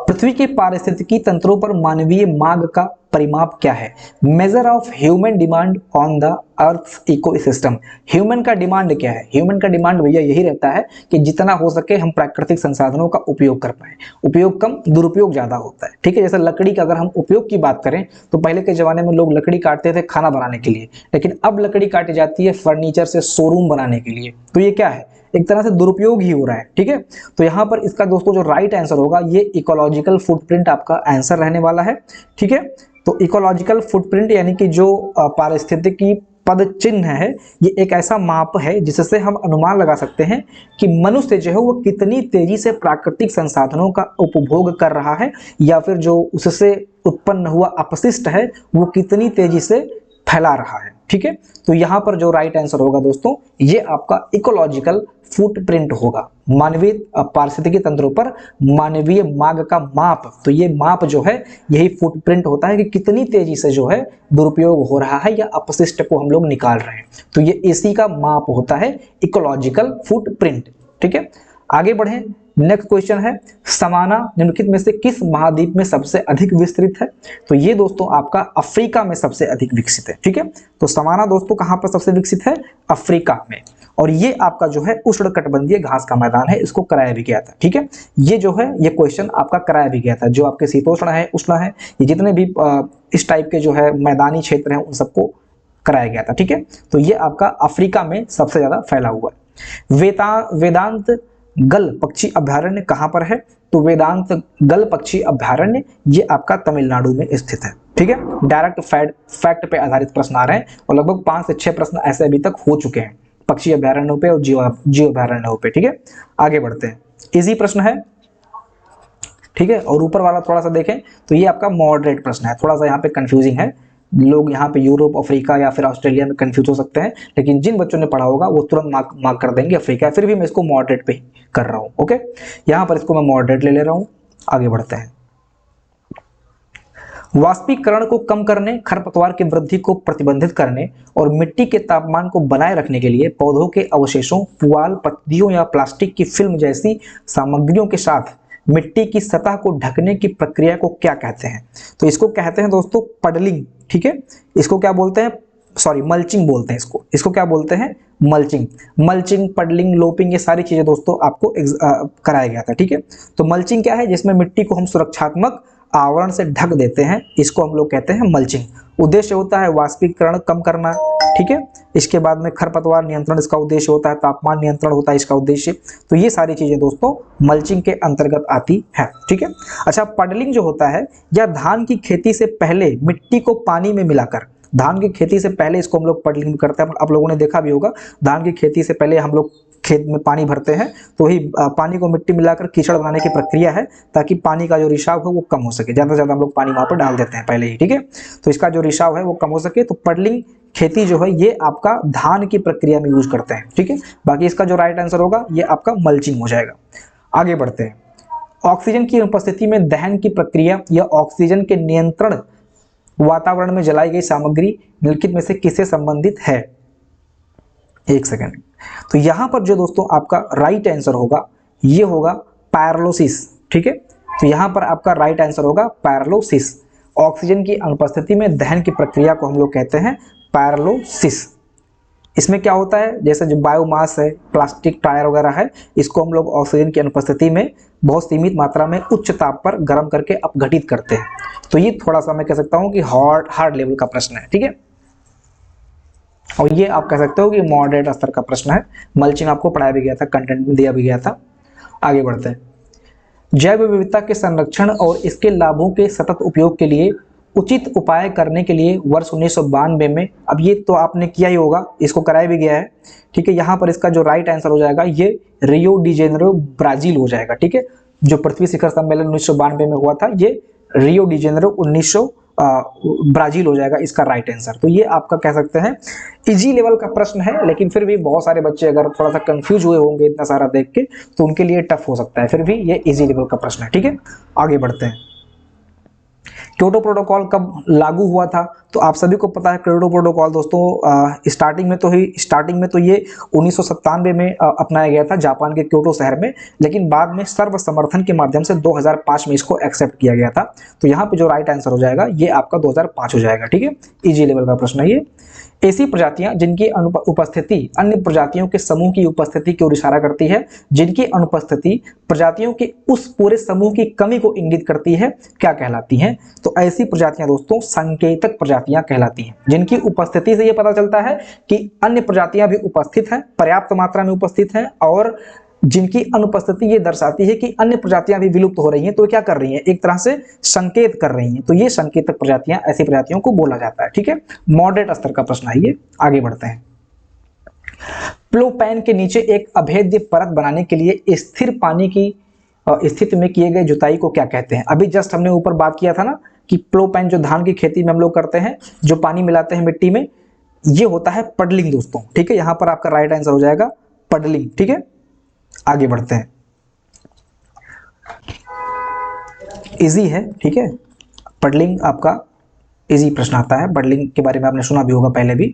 पृथ्वी के पारिस्थितिकी तंत्रों पर मानवीय मांग का परिमाप क्या है? Measure of human demand on the earth ecosystem. Human का डिमांड क्या है? ह्यूमन का डिमांड भैया यही रहता है कि जितना हो सके हम प्राकृतिक संसाधनों का उपयोग कर पाए। उपयोग कम, दुरुपयोग ज्यादा होता है। ठीक है, जैसे लकड़ी का अगर हम उपयोग की बात करें तो पहले के जमाने में लोग लकड़ी काटते थे खाना बनाने के लिए, लेकिन अब लकड़ी काटी जाती है फर्नीचर से शोरूम बनाने के लिए। तो ये क्या है? एक तरह से दुरुपयोग ही हो रहा है। ठीक है, तो यहाँ पर इसका दोस्तों जो राइट आंसर होगा ये इकोलॉजिकल फुटप्रिंट आपका आंसर रहने वाला है। ठीक है, तो इकोलॉजिकल फुटप्रिंट यानी कि जो पारिस्थितिकी पद चिन्ह है, ये एक ऐसा माप है जिससे हम अनुमान लगा सकते हैं कि मनुष्य जो है वो कितनी तेजी से प्राकृतिक संसाधनों का उपभोग कर रहा है, या फिर जो उससे उत्पन्न हुआ अपशिष्ट है वो कितनी तेजी से फैला रहा है। ठीक है, तो यहां पर जो राइट आंसर होगा दोस्तों ये आपका इकोलॉजिकल फुटप्रिंट होगा। मानवीय पारिस्थितिकी तंत्रों पर मानवीय मांग का माप, तो ये माप जो है यही फुटप्रिंट होता है कि कितनी तेजी से जो है दुरुपयोग हो रहा है या अपशिष्ट को हम लोग निकाल रहे हैं, तो ये इसी का माप होता है इकोलॉजिकल फुटप्रिंट। ठीक है, आगे बढ़े। नेक्स्ट क्वेश्चन है, समाना निम्नलिखित में से किस महाद्वीप में सबसे अधिक विस्तृत है? तो ये दोस्तों आपका अफ्रीका में सबसे अधिक विकसित है। ठीक है, तो समाना दोस्तों कहां पर सबसे विकसित है? अफ्रीका में। और ये आपका जो है उष्णकटिबंधीय घास का मैदान है, इसको कराया भी गया था। ठीक है, ये जो है ये क्वेश्चन आपका कराया भी गया था। जो आपके शीतोष्ण है, उष्ण है, ये जितने भी इस टाइप के जो है मैदानी क्षेत्र हैं उन सबको कराया गया था। ठीक है, तो ये आपका अफ्रीका में सबसे ज्यादा फैला हुआ है। वेदांत गल पक्षी अभ्यारण्य कहां पर है? तो वेदांत गल पक्षी अभ्यारण्य ये आपका तमिलनाडु में स्थित है। ठीक है, डायरेक्ट फैक्ट पे आधारित प्रश्न आ रहे हैं और लगभग 5 से 6 प्रश्न ऐसे अभी तक हो चुके हैं पक्षी अभ्यारण्यों पे और जीव अभ्यारण्यों पे। ठीक है, आगे बढ़ते हैं। इजी प्रश्न है। ठीक है, और ऊपर वाला थोड़ा सा देखें तो ये आपका मॉडरेट प्रश्न है, थोड़ा सा यहाँ पे कंफ्यूजिंग है। लोग यहाँ पे यूरोप, अफ्रीका या फिर ऑस्ट्रेलिया में कंफ्यूज हो सकते हैं, लेकिन जिन बच्चों ने पढ़ा होगा वो तुरंत मार्क कर देंगे अफ्रीका। फिर भी मैं इसको मॉडरेट पे कर रहा हूँ। ओके, यहाँ पर इसको मैं मॉडरेट ले रहा हूँ। आगे बढ़ते हैं। वाष्पीकरण को कम करने, खरपतवार की वृद्धि को प्रतिबंधित करने और मिट्टी के तापमान को बनाए रखने के लिए पौधों के अवशेषों, पुआल, पत्तियों या प्लास्टिक की फिल्म जैसी सामग्रियों के साथ मिट्टी की सतह को ढकने की प्रक्रिया को क्या कहते हैं? तो इसको कहते हैं दोस्तों पडलिंग। ठीक है, इसको क्या बोलते हैं? सॉरी, मल्चिंग बोलते हैं इसको क्या बोलते हैं? मल्चिंग, पडलिंग, लोपिंग, ये सारी चीजें दोस्तों आपको कराया गया था। ठीक है, तो मल्चिंग क्या है? जिसमें मिट्टी को हम सुरक्षात्मक आवरण से ढक देते हैं, इसको हम लोग कहते हैं मल्चिंग। उद्देश्य होता है वाष्पीकरण कम करना। ठीक है, इसके बाद में खरपतवार नियंत्रण इसका उद्देश्य होता है, तापमान नियंत्रण होता है इसका उद्देश्य। तो ये सारी चीजें दोस्तों मल्चिंग के अंतर्गत आती है। ठीक है, अच्छा, पडलिंग जो होता है या धान की खेती से पहले मिट्टी को पानी में मिलाकर, धान की खेती से पहले इसको हम लोग पडलिंग करते हैं। आप लोगों ने देखा भी होगा, धान की खेती से पहले हम लोग खेत में पानी भरते हैं, तो वही पानी को मिट्टी मिलाकर कीचड़ बनाने की प्रक्रिया है, ताकि पानी का जो रिसाव है वो कम हो सके। ज्यादा से ज्यादा हम लोग पानी वहां पर डाल देते हैं पहले ही। ठीक है, तो इसका जो रिसाव है वो कम हो सके, तो पडलिंग खेती जो है ये आपका धान की प्रक्रिया में यूज करते हैं। ठीक है, बाकी इसका जो राइट आंसर होगा ये आपका मल्चिंग हो जाएगा। आगे बढ़ते हैं। ऑक्सीजन की उपस्थिति में दहन की प्रक्रिया या ऑक्सीजन के नियंत्रण वातावरण में जलाई गई सामग्री निम्नलिखित में से किससे संबंधित है? एक सेकंड। तो यहां पर जो दोस्तों आपका राइट आंसर होगा ये होगा पायरोलिसिस। ठीक है, तो यहां पर आपका राइट आंसर होगा पायरोलिसिस। ऑक्सीजन की अनुपस्थिति में दहन की प्रक्रिया को हम लोग कहते हैं पायरोलिसिस। इसमें क्या होता है, जैसे जो बायोमास है, प्लास्टिक टायर वगैरह है, इसको हम लोग ऑक्सीजन की अनुपस्थिति में बहुत सीमित मात्रा में उच्च ताप पर गर्म करके अपघटित करते हैं। तो ये थोड़ा सा मैं कह सकता हूं कि हार्ड लेवल का प्रश्न है। ठीक है, और ये आप कह सकते हो कि मॉडरेट स्तर का प्रश्न है। मल्चिंग आपको पढ़ाया भी गया था, कंटेंट में दिया भी गया था। आगे बढ़ते हैं। जैव विविधता के संरक्षण और इसके लाभों के सतत उपयोग के लिए उचित उपाय करने के लिए वर्ष 1992 में, अब ये तो आपने किया ही होगा, इसको कराया भी गया है। ठीक है, यहाँ पर इसका जो राइट आंसर हो जाएगा ये रियो डी जेनेरो ब्राजील हो जाएगा। ठीक है, जो पृथ्वी शिखर सम्मेलन 1992 में हुआ था ये रियो डी जेनेरो ब्राजील हो जाएगा इसका राइट आंसर। तो ये आपका कह सकते हैं इजी लेवल का प्रश्न है, लेकिन फिर भी बहुत सारे बच्चे अगर थोड़ा सा कंफ्यूज हुए होंगे इतना सारा देख के तो उनके लिए टफ हो सकता है, फिर भी ये इजी लेवल का प्रश्न है। ठीक है, आगे बढ़ते हैं। क्योटो प्रोटोकॉल कब लागू हुआ था? तो आप सभी को पता है क्योटो प्रोटोकॉल दोस्तों स्टार्टिंग में तो ये 1997 में अपनाया गया था जापान के क्योटो शहर में, लेकिन बाद में सर्व समर्थन के माध्यम से 2005 में इसको एक्सेप्ट किया गया था। तो यहाँ पे जो राइट आंसर हो जाएगा ये आपका 2005 हो जाएगा। ठीक है, इजी लेवल का प्रश्न है ये। ऐसी प्रजातियां जिनकी उपस्थिति अन्य प्रजातियों के समूह की उपस्थिति की ओर इशारा करती है, जिनकी अनुपस्थिति प्रजातियों के उस पूरे समूह की कमी को इंगित करती है, क्या कहलाती हैं? तो ऐसी प्रजातियां दोस्तों संकेतक प्रजातियां कहलाती हैं, जिनकी उपस्थिति से यह पता चलता है कि अन्य प्रजातियां भी उपस्थित हैं, पर्याप्त मात्रा में उपस्थित हैं, और जिनकी अनुपस्थिति ये दर्शाती है कि अन्य प्रजातियां भी विलुप्त हो रही हैं। तो क्या कर रही हैं? एक तरह से संकेत कर रही हैं। तो ये संकेतक प्रजातियां, ऐसी प्रजातियों को बोला जाता है। ठीक है, मॉडरेट स्तर का प्रश्न है ये। आगे बढ़ते हैं। प्लोपैन के नीचे एक अभेद्य परत बनाने के लिए स्थिर पानी की स्थिति में किए गए जुताई को क्या कहते हैं? अभी जस्ट हमने ऊपर बात किया था ना कि प्लोपैन जो धान की खेती में हम लोग करते हैं, जो पानी मिलाते हैं मिट्टी में, ये होता है पडलिंग दोस्तों। ठीक है, यहां पर आपका राइट आंसर हो जाएगा पडलिंग। ठीक है, आगे बढ़ते हैं। इजी है। ठीक है, पडलिंग आपका इजी प्रश्न आता है। पडलिंग के बारे में आपने सुना भी होगा पहले भी।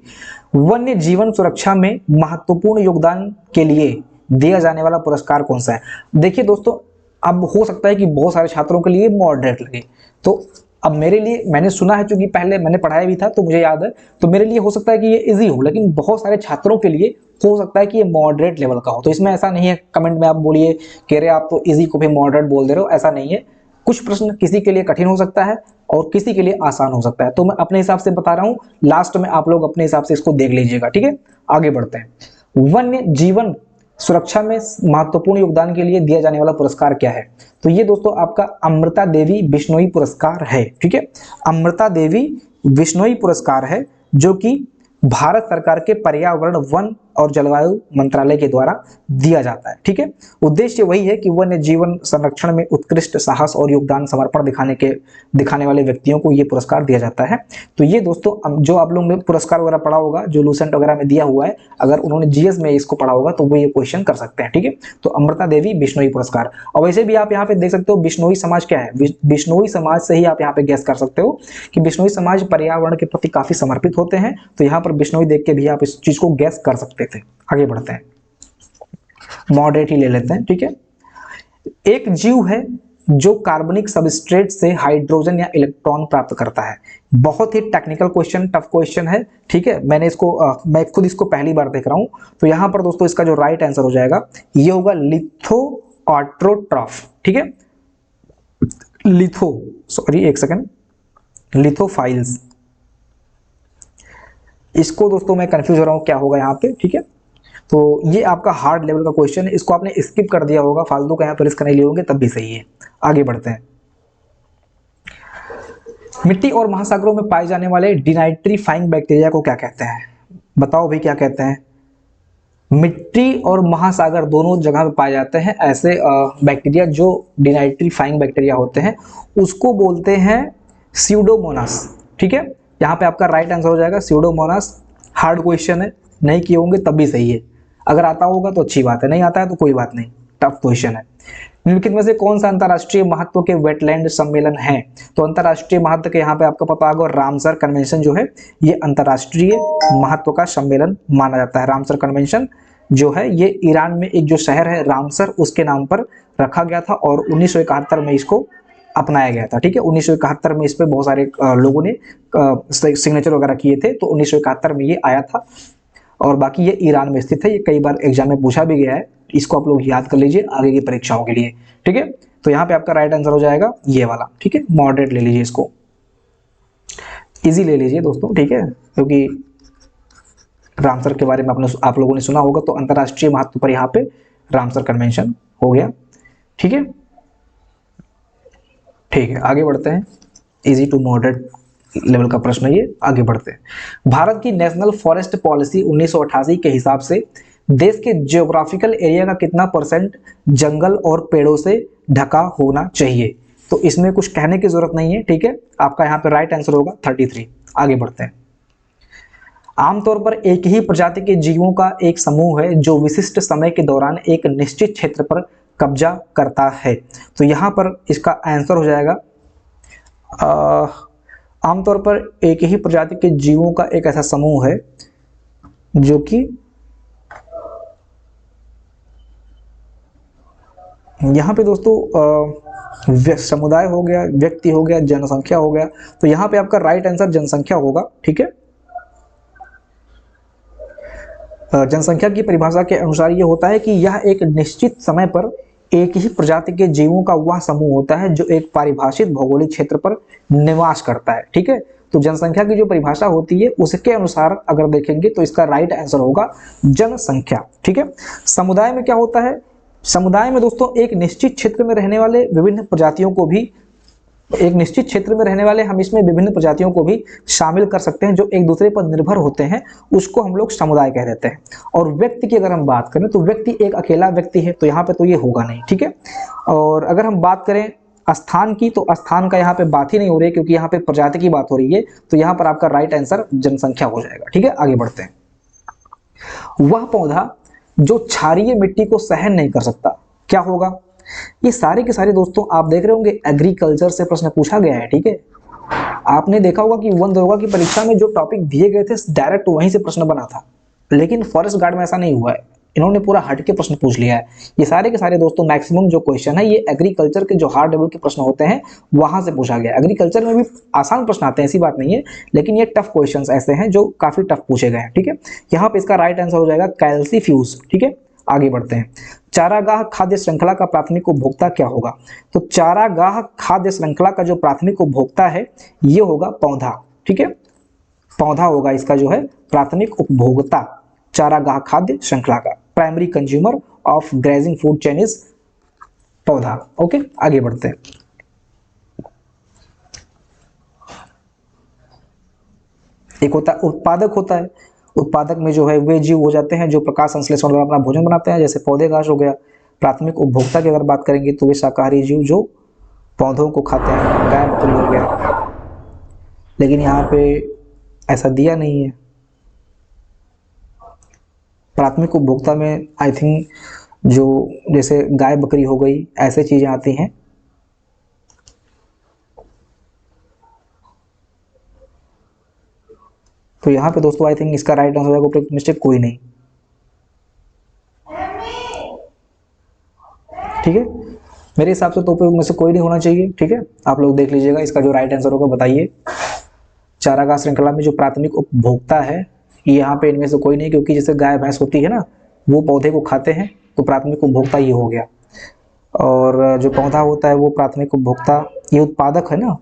वन्य जीवन सुरक्षा में महत्वपूर्ण योगदान के लिए दिया जाने वाला पुरस्कार कौन सा है? देखिए दोस्तों, अब हो सकता है कि बहुत सारे छात्रों के लिए मॉडरेट लगे, तो अब मेरे लिए, मैंने सुना है, चूंकि पहले मैंने पढ़ाया भी था तो मुझे याद है, तो मेरे लिए हो सकता है कि ये इजी हो, लेकिन बहुत सारे छात्रों के लिए हो सकता है कि ये मॉडरेट लेवल का हो। तो इसमें ऐसा नहीं है, कमेंट में आप बोलिए कह रहे आप तो इजी को भी मॉडरेट बोल दे रहे हो, ऐसा नहीं है। कुछ प्रश्न किसी के लिए कठिन हो सकता है और किसी के लिए आसान हो सकता है, तो मैं अपने हिसाब से बता रहा हूं, लास्ट में आप लोग अपने हिसाब से इसको देख लीजिएगा, ठीक है। आगे बढ़ते हैं। वन्य जीवन सुरक्षा में महत्वपूर्ण योगदान के लिए दिया जाने वाला पुरस्कार क्या है? तो ये दोस्तों आपका अमृता देवी बिश्नोई पुरस्कार है, ठीक है। अमृता देवी बिश्नोई पुरस्कार है जो कि भारत सरकार के पर्यावरण, वन और जलवायु मंत्रालय के द्वारा दिया जाता है, ठीक है। उद्देश्य वही है कि वन्य जीवन संरक्षण में उत्कृष्ट साहस और योगदान समर्पण दिखाने वाले व्यक्तियों को ये पुरस्कार दिया जाता है। तो ये दोस्तों जो आप लोगों ने पुरस्कार वगैरह पढ़ा होगा, जो लूसेंट वगैरह में दिया हुआ है, अगर उन्होंने जीएस में इसको पढ़ा होगा तो वो ये क्वेश्चन कर सकते हैं, ठीक है। तो अमृता देवी बिश्नोई पुरस्कार। और वैसे भी आप यहाँ पे देख सकते हो बिश्नोई समाज क्या है, बिश्नोई समाज से ही आप यहाँ पे गैस कर सकते हो कि बिश्नोई समाज पर्यावरण के प्रति काफी समर्पित होते हैं। तो यहाँ पर बिश्नोई देख के भी आप इस चीज को गैस कर सकते थे। आगे बढ़ते हैं, मॉडरेट ही ले लेते हैं, ठीक है। एक जीव है जो कार्बनिक सबस्ट्रेट से हाइड्रोजन या इलेक्ट्रॉन प्राप्त करता है। बहुत ही टेक्निकल क्वेश्चन, टफ क्वेश्चन है, ठीक है। मैं खुद इसको पहली बार देख रहा हूं। तो यहां पर दोस्तों इसका जो राइट आंसर हो जाएगा ये होगा लिथोऑट्रोट्रॉफ, ठीक है। एक सेकंड, लिथोफाइल्स। इसको दोस्तों मैं कंफ्यूज हो रहा हूं क्या होगा यहाँ पे, ठीक है। तो ये आपका हार्ड लेवल का क्वेश्चन है, इसको आपने स्किप कर दिया होगा, फालतू का यहाँ पर रिस्क नहीं लिए होंगे तब भी सही है। आगे बढ़ते हैं। मिट्टी और महासागरों में पाए जाने वाले डिनाइट्रीफाइंग बैक्टीरिया को क्या कहते हैं? बताओ भाई क्या कहते हैं? मिट्टी और महासागर दोनों जगह पे पाए जाते हैं ऐसे बैक्टीरिया जो डिनाइट्रीफाइंग बैक्टीरिया होते हैं, उसको बोलते हैं स्यूडोमोनास, ठीक है। यहाँ पे आपका राइट आंसर हो जाएगा स्यूडोमोनास। हार्ड क्वेश्चन है, नहीं किए होंगे तब भी सही है, अगर आता होगा तो अच्छी बात है, नहीं आता है तो कोई बात नहीं, टफ क्वेश्चन है। निम्नलिखित में से कौन सा अंतरराष्ट्रीय महत्व के वेटलैंड सम्मेलन है? तो अंतरराष्ट्रीय महत्व के यहाँ पे आपका पता होगा रामसर कन्वेंशन जो है ये अंतरराष्ट्रीय महत्व का सम्मेलन माना जाता है। रामसर कन्वेंशन जो है ये ईरान में एक जो शहर है रामसर उसके नाम पर रखा गया था और 1971 में इसको अपनाया गया था, ठीक है। 1971 में इस पे बहुत सारे लोगों ने सिग्नेचर वगैरह किए थे, तो 1971 में ये आया था और बाकी ये ईरान में स्थित है। ये कई बार एग्जाम में पूछा भी गया है, इसको आप लोग याद कर लीजिए आगे की परीक्षाओं के लिए, ठीक है। तो यहाँ पे आपका राइट आंसर हो जाएगा ये वाला, ठीक है। मॉडरेट ले लीजिए, इसको इजी ले लीजिए दोस्तों, ठीक है, क्योंकि रामसर के बारे में आप लोगों ने सुना होगा। तो अंतरराष्ट्रीय महत्व पर यहाँ पे रामसर कन्वेंशन हो गया, ठीक है। ठीक है, आगे बढ़ते हैं। इजी टू मॉडरेट लेवल का प्रश्न ये, आगे बढ़ते हैं। भारत की नेशनल फॉरेस्ट पॉलिसी 1988 के हिसाब से देश के जियोग्राफिकल एरिया का कितना परसेंट जंगल और पेड़ों से ढका होना चाहिए? तो इसमें कुछ कहने की जरूरत नहीं है, ठीक है। आपका यहाँ पे राइट आंसर होगा 33। आगे बढ़ते हैं। आमतौर पर एक ही प्रजाति के जीवों का एक समूह है जो विशिष्ट समय के दौरान एक निश्चित क्षेत्र पर कब्जा करता है। तो यहाँ पर इसका आंसर हो जाएगा आमतौर पर एक ही प्रजाति के जीवों का एक ऐसा समूह है जो कि यहाँ पे दोस्तों समुदाय हो गया, व्यक्ति हो गया, जनसंख्या हो गया। तो यहाँ पे आपका राइट आंसर जनसंख्या होगा, ठीक है। जनसंख्या की परिभाषा के अनुसार यह होता है कि यह एक निश्चित समय पर एक ही प्रजाति के जीवों का वह समूह होता है जो एक परिभाषित भौगोलिक क्षेत्र पर निवास करता है, ठीक है। तो जनसंख्या की जो परिभाषा होती है उसके अनुसार अगर देखेंगे तो इसका राइट आंसर होगा जनसंख्या, ठीक है। समुदाय में क्या होता है? समुदाय में दोस्तों एक निश्चित क्षेत्र में रहने वाले विभिन्न प्रजातियों को भी हम इसमें विभिन्न प्रजातियों को भी शामिल कर सकते हैं जो एक दूसरे पर निर्भर होते हैं, उसको हम लोग समुदाय कह देते हैं। और व्यक्ति की अगर हम बात करें तो व्यक्ति एक अकेला व्यक्ति है, तो यहाँ पे तो ये होगा नहीं, ठीक है। और अगर हम बात करें स्थान की, तो स्थान का यहाँ पे बात ही नहीं हो रही है क्योंकि यहाँ पे प्रजाति की बात हो रही है। तो यहाँ पर आपका राइट आंसर जनसंख्या हो जाएगा, ठीक है। आगे बढ़ते हैं। वह पौधा जो क्षारीय मिट्टी को सहन नहीं कर सकता क्या होगा? ये सारे के सारे दोस्तों आप देख रहे होंगे एग्रीकल्चर से प्रश्न पूछा गया है, ठीक है। आपने देखा होगा कि वन दरोगा की परीक्षा में जो टॉपिक दिए गए थे डायरेक्ट वहीं से प्रश्न बना था, लेकिन फॉरेस्ट गार्ड में ऐसा नहीं हुआ है, इन्होंने पूरा हटके प्रश्न पूछ लिया है। ये सारे के सारे दोस्तों मैक्सिमम जो क्वेश्चन है ये एग्रीकल्चर के जो हार्ड लेवल के प्रश्न होते हैं वहां से पूछा गया। एग्रीकल्चर में भी आसान प्रश्न आते हैं, ऐसी बात नहीं है, लेकिन ये टफ क्वेश्चंस ऐसे हैं जो काफी टफ पूछे गए हैं, ठीक है। यहाँ पे इसका राइट आंसर हो जाएगा कैल्सीफ्यूज, ठीक है। आगे बढ़ते हैं। चारागाह खाद्य श्रृंखला का प्राथमिक उपभोक्ता क्या होगा? तो चारागाह खाद्य श्रृंखला का जो प्राथमिक उपभोक्ता है ये होगा पौधा, ठीक है, पौधा होगा इसका जो है प्राथमिक उपभोक्ता चारागाह खाद्य श्रृंखला का। Primary consumer of grazing food chain is पौधा। ओके, आगे बढ़ते हैं। एक होता है उत्पादक होता है, उत्पादक में जो है वे जीव हो जाते हैं जो प्रकाश संश्लेषण द्वारा अपना भोजन बनाते हैं, जैसे पौधे घास हो गया। प्राथमिक उपभोक्ता की अगर बात करेंगे तो वे शाकाहारी जीव जो पौधों को खाते हैं, गाय बकरी हो गया, लेकिन यहाँ पे ऐसा दिया नहीं है। प्राथमिक उपभोक्ता में आई थिंक जो जैसे गाय बकरी हो गई ऐसे चीजें आती हैं। तो यहाँ पे दोस्तों आई थिंक इसका राइट आंसर होगा, मिस्टेक कोई नहीं, ठीक है। मेरे हिसाब से तो उपयोग में से कोई नहीं होना चाहिए, ठीक है। आप लोग देख लीजिएगा इसका जो राइट आंसर होगा बताइए। चारागाह श्रृंखला में जो प्राथमिक उपभोक्ता है ये यहाँ पे इनमें से कोई नहीं, क्योंकि जैसे गाय भैंस होती है ना वो पौधे को खाते हैं, तो प्राथमिक उपभोक्ता ये हो गया। और जो पौधा होता है वो प्राथमिक उपभोक्ता, ये उत्पादक है ना,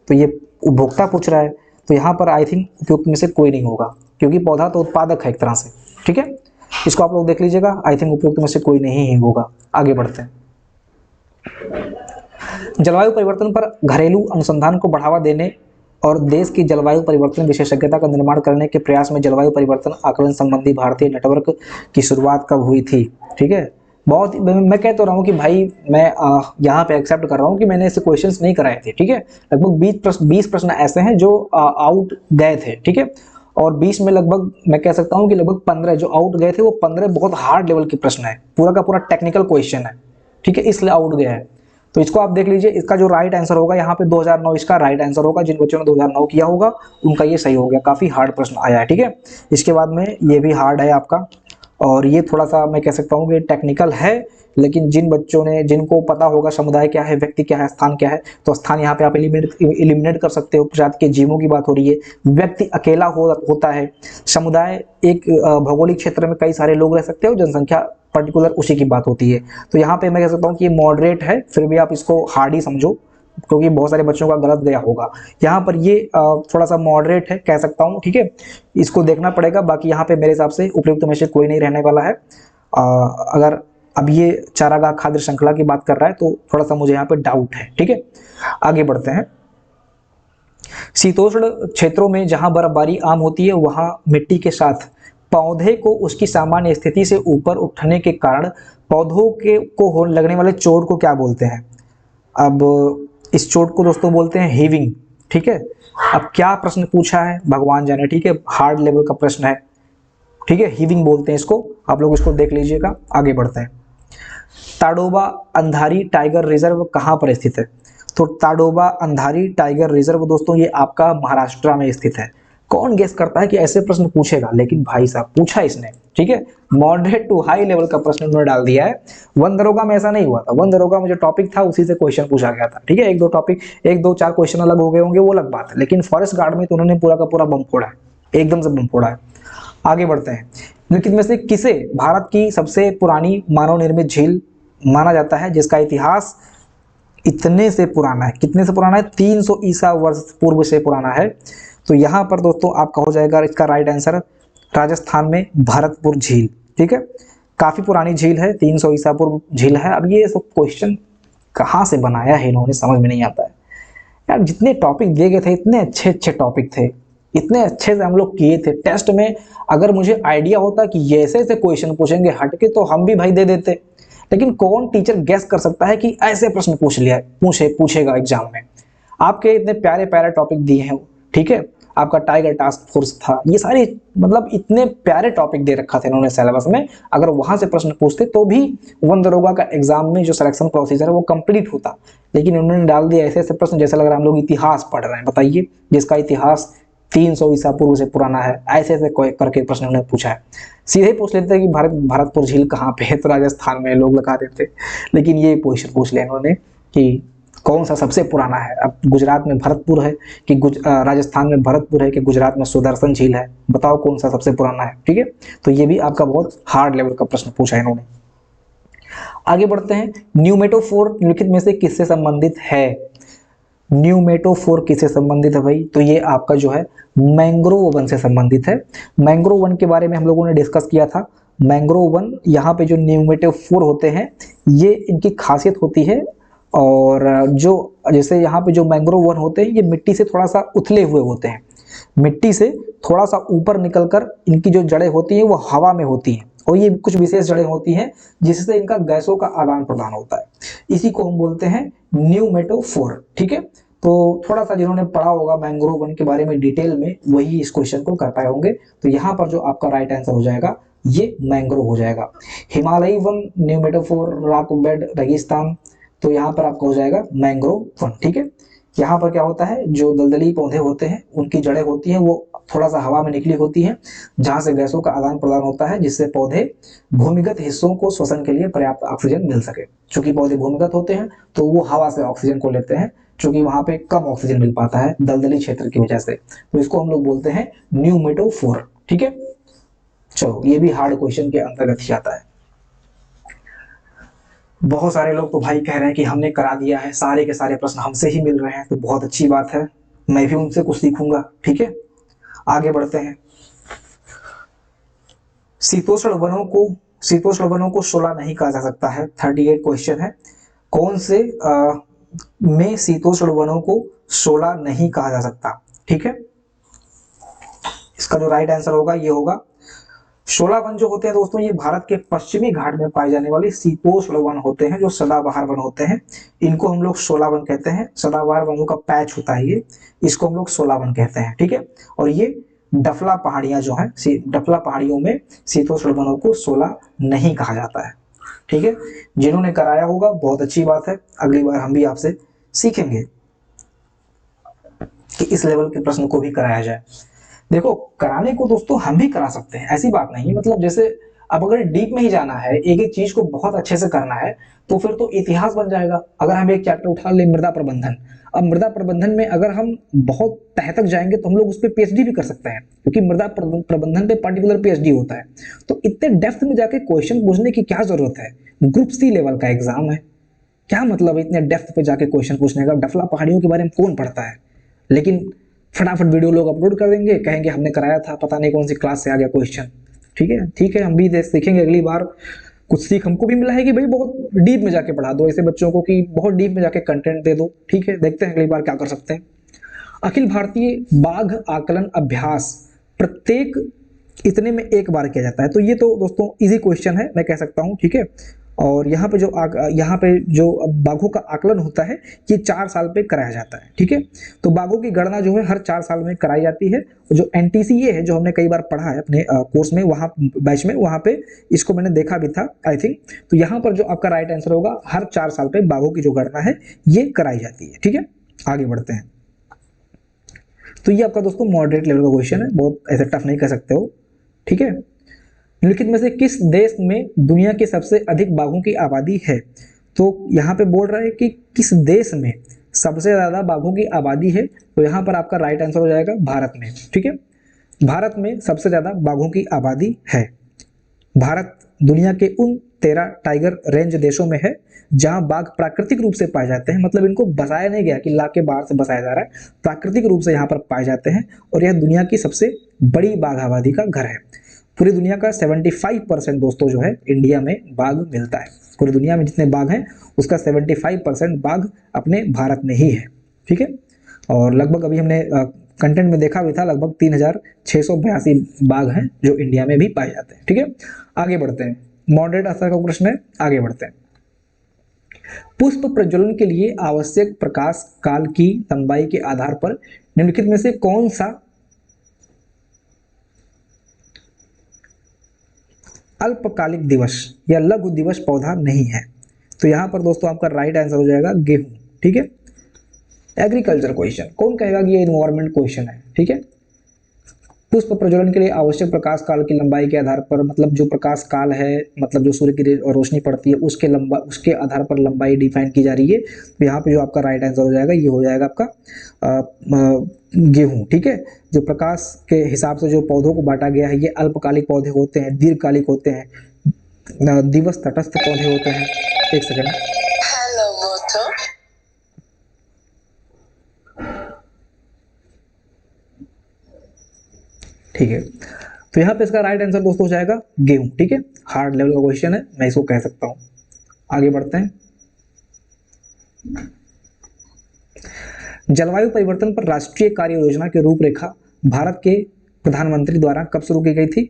तो ये उपभोक्ता पूछ रहा है, तो यहाँ पर आई थिंक उपयुक्त में से कोई नहीं होगा, क्योंकि पौधा तो उत्पादक है एक तरह से, ठीक है। इसको आप लोग देख लीजिएगा, आई थिंक उपयुक्त में से कोई नहीं ही होगा। आगे बढ़ते हैं। जलवायु परिवर्तन पर घरेलू अनुसंधान को बढ़ावा देने और देश की जलवायु परिवर्तन विशेषज्ञता का निर्माण करने के प्रयास में जलवायु परिवर्तन आकलन संबंधी भारतीय नेटवर्क की शुरुआत कब हुई थी? ठीक है, बहुत मैं कह तो रहा हूँ कि भाई मैं यहाँ पे एक्सेप्ट कर रहा हूँ कि मैंने ऐसे क्वेश्चंस नहीं कराए थे, ठीक है। लगभग 20 प्रश्न ऐसे हैं जो आउट गए थे, ठीक है, और 20 में लगभग मैं कह सकता हूँ कि लगभग 15 जो आउट गए थे वो 15 बहुत हार्ड लेवल के प्रश्न है, पूरा का पूरा टेक्निकल क्वेश्चन है, ठीक है, इसलिए आउट गया है। तो इसको आप देख लीजिए, इसका जो राइट आंसर होगा यहाँ पे 2009 इसका राइट आंसर होगा। जिन बच्चों ने 2009 किया होगा उनका ये सही हो गया, काफी हार्ड प्रश्न आया है, ठीक है। इसके बाद में ये भी हार्ड है आपका, और ये थोड़ा सा मैं कह सकता हूँ कि टेक्निकल है, लेकिन जिन बच्चों ने जिनको पता होगा समुदाय क्या है, व्यक्ति क्या है, स्थान क्या है, तो स्थान यहाँ पे आप एलिमिनेट कर सकते हो। प्रजाति के जीवों की बात हो रही है, व्यक्ति अकेला होता है, समुदाय एक भौगोलिक क्षेत्र में कई सारे लोग रह सकते हो, जनसंख्या पर्टिकुलर उसी की बात होती है। तो यहाँ पे मैं कह सकता हूँ कि ये मॉडरेट है, फिर भी आप इसको हार्ड ही समझो, क्योंकि बहुत सारे बच्चों का गलत गया होगा। यहाँ पर ये थोड़ा सा मॉडरेट है कह सकता हूँ, ठीक है, इसको देखना पड़ेगा। बाकी यहाँ पे मेरे हिसाब से उपयुक्त में से कोई नहीं रहने वाला है। अगर अब ये चारागाह खाद्य श्रृंखला की बात कर रहा है तो थोड़ा सा मुझे यहाँ पे डाउट है, ठीक है। आगे बढ़ते हैं। शीतोष्ण क्षेत्रों में जहां बर्फबारी आम होती है वहां मिट्टी के साथ पौधे को उसकी सामान्य स्थिति से ऊपर उठने के कारण पौधों के को लगने वाले चोट को क्या बोलते हैं? अब इस चोट को दोस्तों बोलते हैं हीविंग, ठीक है। अब क्या प्रश्न पूछा है भगवान जाने, ठीक है, हार्ड लेवल का प्रश्न है, ठीक है, हीविंग बोलते हैं इसको, आप लोग इसको देख लीजिएगा। आगे बढ़ते हैं। ताडोबा अंधारी टाइगर रिजर्व कहाँ पर स्थित है? तो ताडोबा अंधारी टाइगर रिजर्व दोस्तों ये आपका महाराष्ट्र में स्थित है। कौन गेस करता है कि ऐसे प्रश्न पूछेगा, लेकिन भाई साहब पूछा इसने, ठीक है, मॉडरेट टू हाई लेवल का प्रश्न उन्होंने डाल दिया है। वन दरोगा में ऐसा नहीं हुआ था, वन दरोगा में जो टॉपिक था उसी से क्वेश्चन पूछा गया था, ठीक है। एक दो चार क्वेश्चन अलग हो गए होंगे वो अलग बात है, लेकिन फॉरेस्ट गार्ड में तो उन्होंने पूरा का पूरा बम फोड़ा है, एकदम से बम फोड़ा है। आगे बढ़ते हैं। निम्नलिखित में से किसे भारत की सबसे पुरानी मानव निर्मित झील माना जाता है जिसका इतिहास इतने से पुराना है? कितने से पुराना है? 300 ईसा वर्ष पूर्व से पुराना है। तो यहाँ पर दोस्तों आपका हो जाएगा इसका राइट आंसर राजस्थान में भरतपुर झील, ठीक है, काफी पुरानी झील है, 300 ईसा पूर्व झील है। अब ये सब क्वेश्चन कहाँ से बनाया है इन्होंने समझ में नहीं आता है यार। जितने टॉपिक दिए गए थे इतने अच्छे अच्छे टॉपिक थे, इतने अच्छे से हम लोग किए थे टेस्ट में। अगर मुझे आइडिया होता कि ये ऐसे ऐसे क्वेश्चन पूछेंगे हटके तो हम भी भाई दे देते, लेकिन कौन टीचर गेस कर सकता है कि ऐसे प्रश्न पूछेगा एग्जाम में। आपके इतने प्यारे प्यारे टॉपिक दिए हैं, ठीक है, आपका टाइगर टास्क फोर्स था, ये सारे मतलब इतने प्यारे टॉपिक दे रखा था इन्होंने सिलेबस में। अगर वहां से प्रश्न पूछते तो भी वन दरोगा का एग्जाम में जो सिलेक्शन प्रोसीजर है वो कंप्लीट होता, लेकिन उन्होंने डाल दिया ऐसे ऐसे प्रश्न जैसे लग रहा है हम लोग इतिहास पढ़ रहे हैं। बताइए, जिसका इतिहास 300 ईसा पूर्व से पुराना है, ऐसे ऐसे करके प्रश्न उन्होंने पूछा है। सीधे पूछ लेते कि भरतपुर झील कहाँ पे है, तो राजस्थान में लोग लगा देते, लेकिन ये क्वेश्चन पूछ लिया इन्होंने कि कौन सा सबसे पुराना है? अब गुजरात में भरतपुर है कि राजस्थान में भरतपुर है कि गुजरात में सुदर्शन झील है? बताओ कौन सा सबसे पुराना है। ठीक है, तो ये भी आपका बहुत हार्ड लेवल का प्रश्न पूछा है इन्होंने। आगे बढ़ते हैं, न्यूमेटोफोर निम्नलिखित में से किससे संबंधित है? न्यूमेटोफोर किससे संबंधित है भाई? तो ये आपका जो है मैंग्रोव वन से संबंधित है। मैंग्रोव वन के बारे में हम लोगों ने डिस्कस किया था। मैंग्रोव वन, यहाँ पे जो न्यूमेटोफोर होते हैं ये इनकी खासियत होती है, और जो जैसे यहाँ पे जो मैंग्रोव वन होते हैं ये मिट्टी से थोड़ा सा उथले हुए होते हैं, मिट्टी से थोड़ा सा ऊपर निकलकर इनकी जो जड़ें होती हैं वो हवा में होती हैं, और ये कुछ विशेष जड़ें होती हैं जिससे इनका गैसों का आदान प्रदान होता है। इसी को हम बोलते हैं न्यूमेटोफोर। ठीक है, तो थोड़ा सा जिन्होंने पढ़ा होगा मैंग्रोव वन के बारे में डिटेल में वही इस क्वेश्चन को कर पाए होंगे। तो यहाँ पर जो आपका राइट आंसर हो जाएगा ये मैंग्रोव हो जाएगा। हिमालयी वन, न्यूमेटोफोर, रॉक बेड, रेगिस्तान, तो यहाँ पर आपका हो जाएगा मैंग्रोव वन। ठीक है, यहाँ पर क्या होता है, जो दलदली पौधे होते हैं उनकी जड़ें होती हैं वो थोड़ा सा हवा में निकली होती हैं, जहां से गैसों का आदान प्रदान होता है, जिससे पौधे भूमिगत हिस्सों को श्वसन के लिए पर्याप्त ऑक्सीजन मिल सके। चूंकि पौधे भूमिगत होते हैं तो वो हवा से ऑक्सीजन को लेते हैं, चूंकि वहां पे कम ऑक्सीजन मिल पाता है दलदली क्षेत्र की वजह से, तो इसको हम लोग बोलते हैं न्यूमेटोफोर। ठीक है, चलो ये भी हार्ड क्वेश्चन के अंतर्गत ही आता है। बहुत सारे लोग तो भाई कह रहे हैं कि हमने करा दिया है, सारे के सारे प्रश्न हमसे ही मिल रहे हैं, तो बहुत अच्छी बात है, मैं भी उनसे कुछ सीखूंगा। ठीक है, आगे बढ़ते हैं। शीतोष्ण वनों को शोला नहीं कहा जा सकता है, 38 क्वेश्चन है। कौन से में शीतोष्ण वनों को शोला नहीं कहा जा सकता? ठीक है, इसका जो राइट आंसर होगा ये होगा, शोला वन जो होते हैं दोस्तों ये भारत के पश्चिमी घाट में पाए जाने वाले शीतोष्ण वन होते हैं, जो सदाबहार वन होते हैं, इनको हम लोग शोला वन कहते हैं। सदाबहार वनों का पैच होता है ये, इसको हम लोग शोला वन कहते हैं। ठीक है, और ये डफला पहाड़ियां जो है, डफला पहाड़ियों में शीतोष्ण वनों को शोला नहीं कहा जाता है। ठीक है, जिन्होंने कराया होगा बहुत अच्छी बात है, अगली बार हम भी आपसे सीखेंगे कि इस लेवल के प्रश्न को भी कराया जाए। देखो कराने को दोस्तों हम भी करा सकते हैं, ऐसी बात नहीं, मतलब जैसे अब अगर डीप में ही जाना है, एक एक चीज को बहुत अच्छे से करना है, तो फिर तो इतिहास बन जाएगा। अगर हम एक चैप्टर उठा ले मृदा प्रबंधन, अब मृदा प्रबंधन में अगर हम बहुत तह तक जाएंगे तो हम लोग उस पर पीएचडी भी कर सकते हैं, क्योंकि मृदा प्रबंधन पे पर्टिकुलर पीएचडी होता है। तो इतने डेप्थ में जाके क्वेश्चन पूछने की क्या जरूरत है? ग्रुप सी लेवल का एग्जाम है, क्या मतलब है इतने डेप्थ पे जाके क्वेश्चन पूछने का? डफला पहाड़ियों के बारे में कौन पढ़ता है? लेकिन फटाफट वीडियो लोग अपलोड कर देंगे, कहेंगे हमने कराया था, पता नहीं कौन सी क्लास से आ गया क्वेश्चन। ठीक है, हम भी सीखेंगे अगली बार। कुछ सीख हमको भी मिला है कि भाई बहुत डीप में जाके पढ़ा दो ऐसे बच्चों को, कि बहुत डीप में जाके कंटेंट दे दो। ठीक है, देखते हैं अगली बार क्या कर सकते हैं। अखिल भारतीय बाघ आकलन अभ्यास प्रत्येक इतने में एक बार किया जाता है। तो ये तो दोस्तों इजी क्वेश्चन है, मैं कह सकता हूँ। ठीक है, और यहाँ पे जो बाघों का आकलन होता है ये 4 साल पे कराया जाता है। ठीक है, तो बाघों की गणना जो है हर 4 साल में कराई जाती है। जो एनटीसीए है, जो हमने कई बार पढ़ा है अपने कोर्स में, वहाँ बैच में, वहाँ पे इसको मैंने देखा भी था आई थिंक। तो यहाँ पर जो आपका राइट आंसर होगा, हर 4 साल पे बाघों की जो गणना है ये कराई जाती है। ठीक है, आगे बढ़ते हैं। तो ये आपका दोस्तों मॉडरेट लेवल का क्वेश्चन है, बहुत ऐसे टफ नहीं कह सकते हो। ठीक है, निम्नलिखित में से किस देश में दुनिया की सबसे अधिक बाघों की आबादी है? तो यहाँ पे बोल रहा है कि किस देश में सबसे ज्यादा बाघों की आबादी है, तो यहाँ पर आपका राइट आंसर हो जाएगा भारत में। ठीक है, भारत में सबसे ज्यादा बाघों की आबादी है। भारत दुनिया के उन 13 टाइगर रेंज देशों में है जहां बाघ प्राकृतिक रूप से पाए जाते हैं, मतलब इनको बसाया नहीं गया कि ला के बाहर से बसाया जा रहा है, प्राकृतिक रूप से यहाँ पर पाए जाते हैं, और यह दुनिया की सबसे बड़ी बाघ आबादी का घर है। पूरी दुनिया का 75% दोस्तों जो है इंडिया में बाघ मिलता है। पूरी दुनिया में जितने बाघ हैं उसका 75% बाघ अपने भारत में ही है। ठीक है, और लगभग अभी हमने कंटेंट में देखा भी था, लगभग 3682 बाघ हैं जो इंडिया में भी पाए जाते हैं। ठीक है, आगे बढ़ते हैं। मॉडरेट स्तर का प्रश्न है, आगे बढ़ते हैं। पुष्प प्रज्वलन के लिए आवश्यक प्रकाश काल की लंबाई के आधार पर निम्नलिखित में से कौन सा अल्पकालिक दिवस या लघु दिवस पौधा नहीं है? तो यहां पर दोस्तों आपका राइट आंसर हो जाएगा गेहूं। ठीक है, एग्रीकल्चर क्वेश्चन, कौन कहेगा कि ये इन्वायरमेंट क्वेश्चन है? ठीक है, पुष्प प्रज्वलन के लिए आवश्यक प्रकाश काल की लंबाई के आधार पर, मतलब जो प्रकाश काल है, मतलब जो सूर्य की रोशनी पड़ती है उसके आधार पर लंबाई डिफाइन की जा रही है। तो यहाँ पे जो आपका राइट आंसर हो जाएगा ये हो जाएगा आपका गेहूं। ठीक है, जो प्रकाश के हिसाब से जो पौधों को बांटा गया है, ये अल्पकालिक पौधे होते हैं, दीर्घकालिक होते हैं, दिवस तटस्थ पौधे होते हैं। एक सेकंड। हेलो मोटो। ठीक है, तो यहाँ पे इसका राइट आंसर दोस्तों हो जाएगा गेहूं। ठीक है, हार्ड लेवल का क्वेश्चन है, मैं इसको कह सकता हूं। आगे बढ़ते हैं। जलवायु परिवर्तन पर राष्ट्रीय कार्य योजना की रूपरेखा भारत के प्रधानमंत्री द्वारा कब शुरू की गई थी?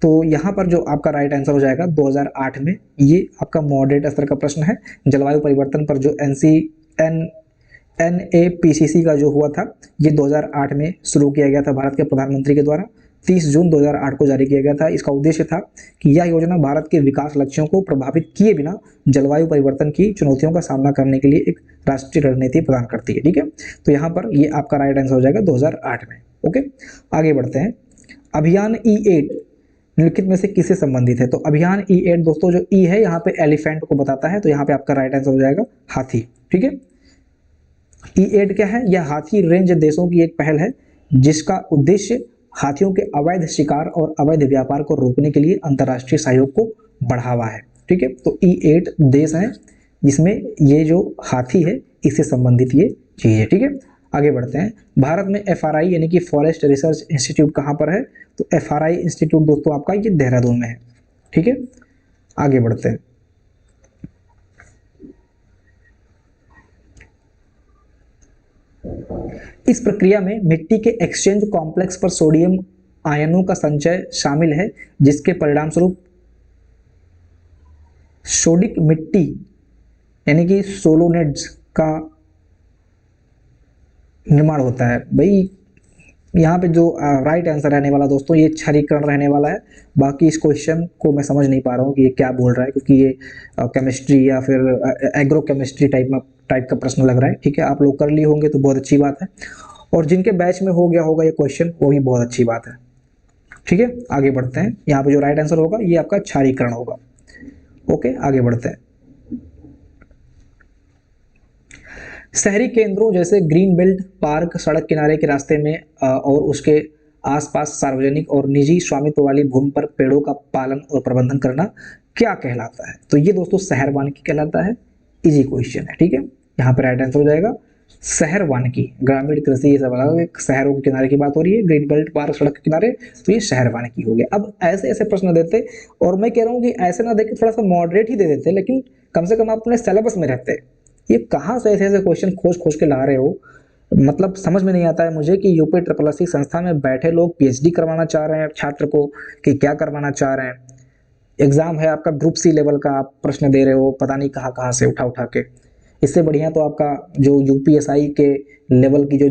तो यहाँ पर जो आपका राइट आंसर हो जाएगा 2008 में। ये आपका मॉडरेट स्तर का प्रश्न है। जलवायु परिवर्तन पर जो NAPCC का जो हुआ था, ये 2008 में शुरू किया गया था भारत के प्रधानमंत्री के द्वारा। 30 जून 2008 को जारी किया गया था। इसका उद्देश्य था कि यह योजना भारत के विकास लक्ष्यों को प्रभावित किए बिना जलवायु परिवर्तन की चुनौतियों का सामना करने के लिए एक राष्ट्रीय रणनीति प्रदान करती है। ठीक है, तो यहाँ पर ये आपका राइट आंसर हो जाएगा 2008 में। ओके, आगे बढ़ते हैं। अभियान E8 निम्नलिखित में से किससे संबंधित है? तो अभियान E8 दोस्तों, जो E है यहाँ पे एलिफेंट को बताता है, तो यहाँ पे आपका राइट आंसर हो जाएगा हाथी। ठीक है, E8 क्या है? यह हाथी रेंज देशों की एक पहल है जिसका उद्देश्य हाथियों के अवैध शिकार और अवैध व्यापार को रोकने के लिए अंतर्राष्ट्रीय सहयोग को बढ़ावा है। ठीक है, तो E8 देश हैं जिसमें ये जो हाथी है इससे संबंधित ये चीज है। ठीक है, आगे बढ़ते हैं। भारत में FRI यानी कि फॉरेस्ट रिसर्च इंस्टीट्यूट कहाँ पर है? तो FRI इंस्टीट्यूट दोस्तों आपका ये देहरादून में है। ठीक है, आगे बढ़ते हैं। इस प्रक्रिया में मिट्टी के एक्सचेंज कॉम्प्लेक्स पर सोडियम आयनों का संचय शामिल है, जिसके परिणाम स्वरूप सोडिक मिट्टी यानी कि सोलोनेड्स का निर्माण होता है। भाई यहाँ पे जो राइट आंसर रहने वाला दोस्तों ये क्षारीकरण रहने वाला है। बाकी इस क्वेश्चन को मैं समझ नहीं पा रहा हूँ कि ये क्या बोल रहा है, क्योंकि ये केमिस्ट्री या फिर एग्रो केमिस्ट्री टाइप का प्रश्न लग रहा है। ठीक है, आप लोग कर लिए होंगे तो बहुत अच्छी बात है, और जिनके बैच में हो गया होगा ये क्वेश्चन वो भी बहुत अच्छी बात है। ठीक है, आगे बढ़ते हैं। यहाँ पे जो राइट आंसर होगा ये आपका क्षारीकरण होगा। ओके, आगे बढ़ते हैं। शहरी केंद्रों जैसे ग्रीन बेल्ट, पार्क, सड़क किनारे के रास्ते में और उसके आसपास सार्वजनिक और निजी स्वामित्व वाली भूमि पर पेड़ों का पालन और प्रबंधन करना क्या कहलाता है? तो ये दोस्तों शहर वानिकी कहलाता है। इजी क्वेश्चन है। ठीक है, यहाँ पर राइट आंसर हो जाएगा शहर वानिकी। ग्रामीण कृषि ये सब अलग, शहरों के किनारे की बात हो रही है, ग्रीन बेल्ट, पार्क, सड़क के किनारे, तो ये शहर वानिकी हो गया। अब ऐसे ऐसे प्रश्न देते, और मैं कह रहा हूँ कि ऐसे ना देके थोड़ा सा मॉडरेट ही दे देते, लेकिन कम से कम आप अपने सिलेबस में रहते। ये कहाँ से ऐसे ऐसे क्वेश्चन खोज खोज के ला रहे हो? मतलब समझ में नहीं आता है मुझे कि UPSSC संस्था में बैठे लोग PhD करवाना चाह रहे हैं छात्र को कि क्या करवाना चाह रहे हैं। एग्जाम है आपका ग्रुप C लेवल का, आप प्रश्न दे रहे हो पता नहीं कहाँ कहाँ से उठा उठा के। इससे बढ़िया तो आपका जो UPSI के लेवल की जो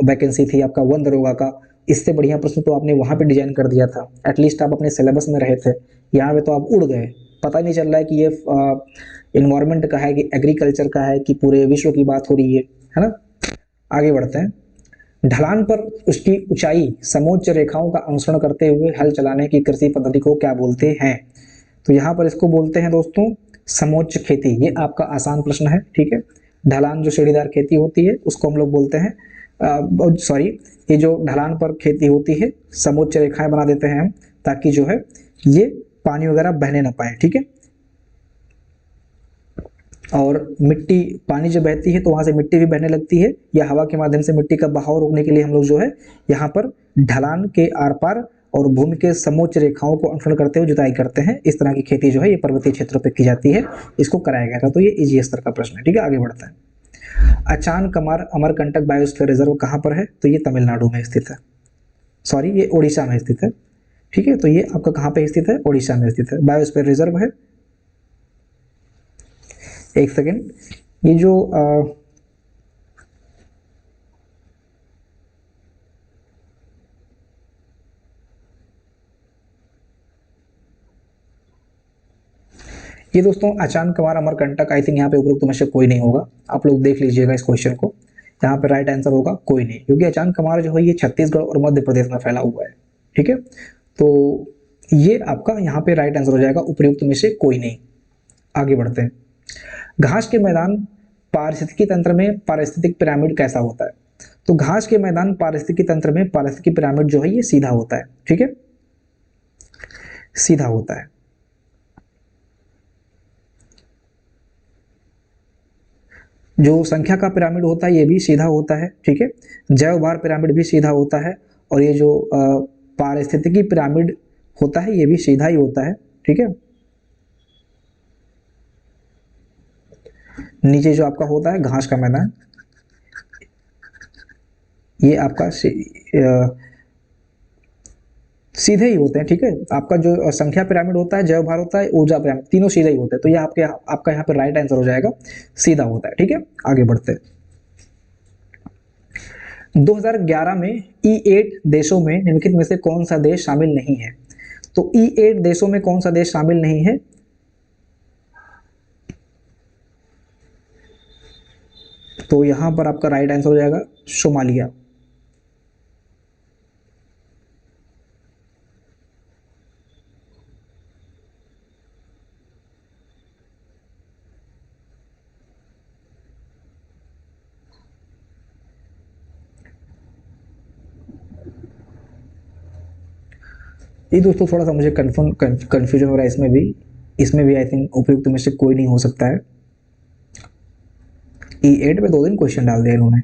वैकेंसी थी आपका 1 दरोगा का, इससे बढ़िया प्रश्न तो आपने वहाँ पे डिजाइन कर दिया था। एटलीस्ट आप अपने सिलेबस में रहे थे। यहाँ पे तो आप उड़ गए, पता नहीं चल रहा है कि ये इन्वायरमेंट का है कि एग्रीकल्चर का है कि पूरे विश्व की बात हो रही है ना। आगे बढ़ते हैं। ढलान पर उसकी ऊंचाई समोच्च रेखाओं का अनुसरण करते हुए हल चलाने की कृषि पद्धति को क्या बोलते हैं? तो यहाँ पर इसको बोलते हैं दोस्तों समोच्च खेती। ये आपका आसान प्रश्न है। ठीक है, ढलान जो सीढ़ीदार खेती होती है उसको हम लोग बोलते हैं, सॉरी, ये जो ढलान पर खेती होती है समोच्च रेखाएं बना देते हैं हम, ताकि जो है ये पानी वगैरह बहने ना पाए। ठीक है, और मिट्टी, पानी जब बहती है तो वहां से मिट्टी भी बहने लगती है, या हवा के माध्यम से मिट्टी का बहाव रोकने के लिए हम लोग जो है यहाँ पर ढलान के आर पार और भूमि के समोच्च रेखाओं को अनुसरण करते हुए जुताई करते हैं। इस तरह की खेती जो है ये पर्वतीय क्षेत्रों पर की जाती है। इसको कराया गया था, तो ये इजी स्तर का प्रश्न है। ठीक है, आगे बढ़ता है। अचान कमार अमरकंटक बायोस्फीयर रिजर्व कहाँ पर है? तो ये तमिलनाडु में स्थित है, सॉरी ये ओडिशा में स्थित है। ठीक है, तो ये आपका कहाँ पे स्थित है? ओडिशा में स्थित है। बायोस्फीयर रिजर्व है। एक सेकेंड, ये जो दोस्तों अचान कमार अमरकंटक, आई थिंक यहाँ पे उपरोक्त में से कोई नहीं होगा। आप लोग देख लीजिएगा इस क्वेश्चन को। यहाँ पे राइट आंसर होगा कोई नहीं, क्योंकि अचानक कमार जो है ये छत्तीसगढ़ और मध्य प्रदेश में फैला हुआ है। ठीक है, तो ये आपका यहाँ पे राइट आंसर हो जाएगा, उपयुक्त में से कोई नहीं। आगे बढ़ते हैं। घास के मैदान पारिस्थितिकी तंत्र में पारिस्थितिक पिरामिड कैसा होता है? तो घास के मैदान पारिस्थितिकी तंत्र में पारिस्थितिकी पिरामिड जो है ये सीधा होता है। ठीक है, सीधा होता है। जो संख्या का पिरामिड होता है ये भी सीधा होता है। ठीक है, जैव भार पिरामिड भी सीधा होता है, और ये जो पारिस्थितिकी पिरामिड होता है ये भी सीधा ही होता है। ठीक है, नीचे जो आपका होता है घास का मैदान, ये आपका सीधे ही होते हैं। ठीक है, आपका जो संख्या पिरामिड होता है, जैव भार होता है, ऊर्जा पिरामिड, तीनों सीधे ही होते हैं। तो ये आपका यहाँ पे राइट आंसर हो जाएगा, सीधा होता है। ठीक है, आगे बढ़ते हैं। 2011 में E8 देशों में निम्नलिखित में से कौन सा देश शामिल नहीं है? तो E8 देशों में कौन सा देश शामिल नहीं है? तो यहां पर आपका राइट आंसर हो जाएगा सोमालिया। ये दोस्तों थोड़ा सा मुझे कंफ्यूजन हो रहा है इसमें भी आई थिंक उपयुक्त में से कोई नहीं हो सकता है। E8 में 2 दिन क्वेश्चन डाल दिया इन्होंने,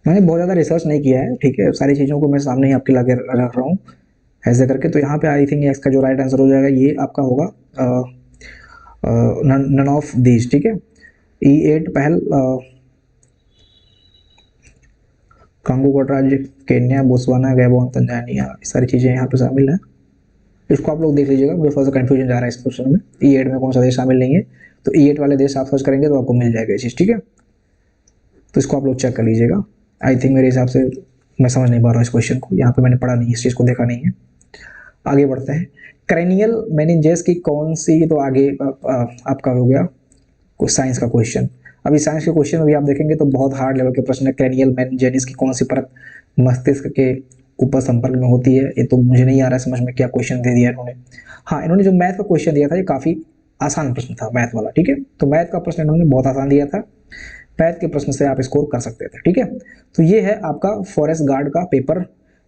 मैंने बहुत ज़्यादा रिसर्च नहीं किया है। ठीक है, सारी चीज़ों को मैं सामने ही आपके लाके रख रहा हूँ ऐसे करके। तो यहाँ पे आई थिंक इसका जो राइट आंसर हो जाएगा ये आपका होगा नन ऑफ दीज। ठीक है, E8 पहल कांगो गणराज्य, केन्या, बोत्सवाना, गैबोन, तंजानिया, ये सारी चीज़ें यहाँ पे शामिल हैं। इसको आप लोग देख लीजिएगा, मुझे थोड़ा सा कन्फ्यूजन जा रहा है इस क्वेश्चन में। E8 में कौन सा देश शामिल नहीं है, तो E8 वाले देश आप सर्च करेंगे तो आपको मिल जाएगा ये चीज़। ठीक है, तो इसको आप लोग चेक कर लीजिएगा। आई थिंक मेरे हिसाब से मैं समझ नहीं पा रहा हूँ इस क्वेश्चन को, यहाँ पे मैंने पढ़ा नहीं, इस चीज़ को देखा नहीं है। आगे बढ़ते हैं। क्रेनियल मेनिंजेस की कौन सी, तो आगे आपका हो गया साइंस का क्वेश्चन। अभी साइंस के क्वेश्चन में भी आप देखेंगे तो बहुत हार्ड लेवल के प्रश्न है। क्रेनियल मेनिंजेस की कौन सी परत मस्तिष्क के ऊपर संपर्क में होती है? ये तो मुझे नहीं आ रहा है समझ में क्या क्वेश्चन दे दिया इन्होंने। हाँ, इन्होंने जो मैथ का क्वेश्चन दिया था ये काफ़ी आसान प्रश्न था, मैथ वाला। ठीक है, तो मैथ का प्रश्न इन्होंने बहुत आसान दिया था, मैथ के प्रश्न से आप स्कोर कर सकते थे। ठीक है, तो ये है आपका फॉरेस्ट गार्ड का पेपर,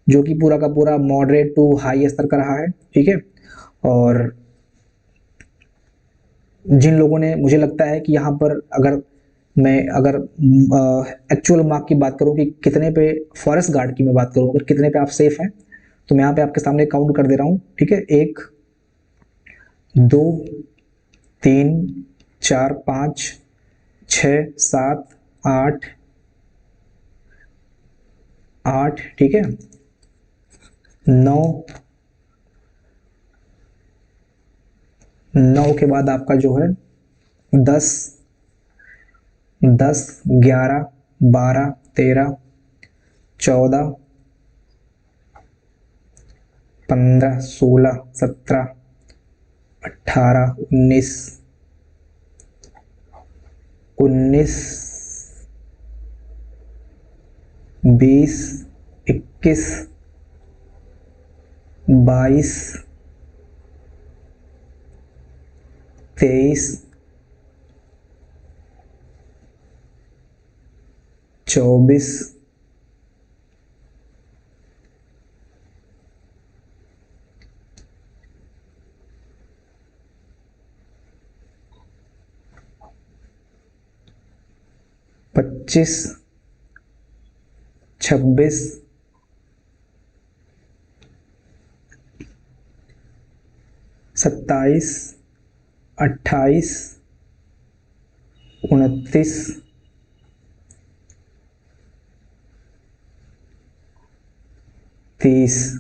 जो कि पूरा का पूरा मॉडरेट टू हाई स्तर का रहा है। ठीक है, और जिन लोगों ने, मुझे लगता है कि यहाँ पर अगर एक्चुअल मार्क की बात करूँ कि कितने पे फॉरेस्ट गार्ड की मैं बात करूँ, अगर कितने पे आप सेफ हैं, तो मैं यहाँ पे आपके सामने काउंट कर दे रहा हूँ। ठीक है, 1 2 3 4 5 6 7 8 8, ठीक है, 9 के बाद आपका जो है 10 11 12 13 14 15 16 17 18 19 20 21 22 23 24 25 26 27 28 29 30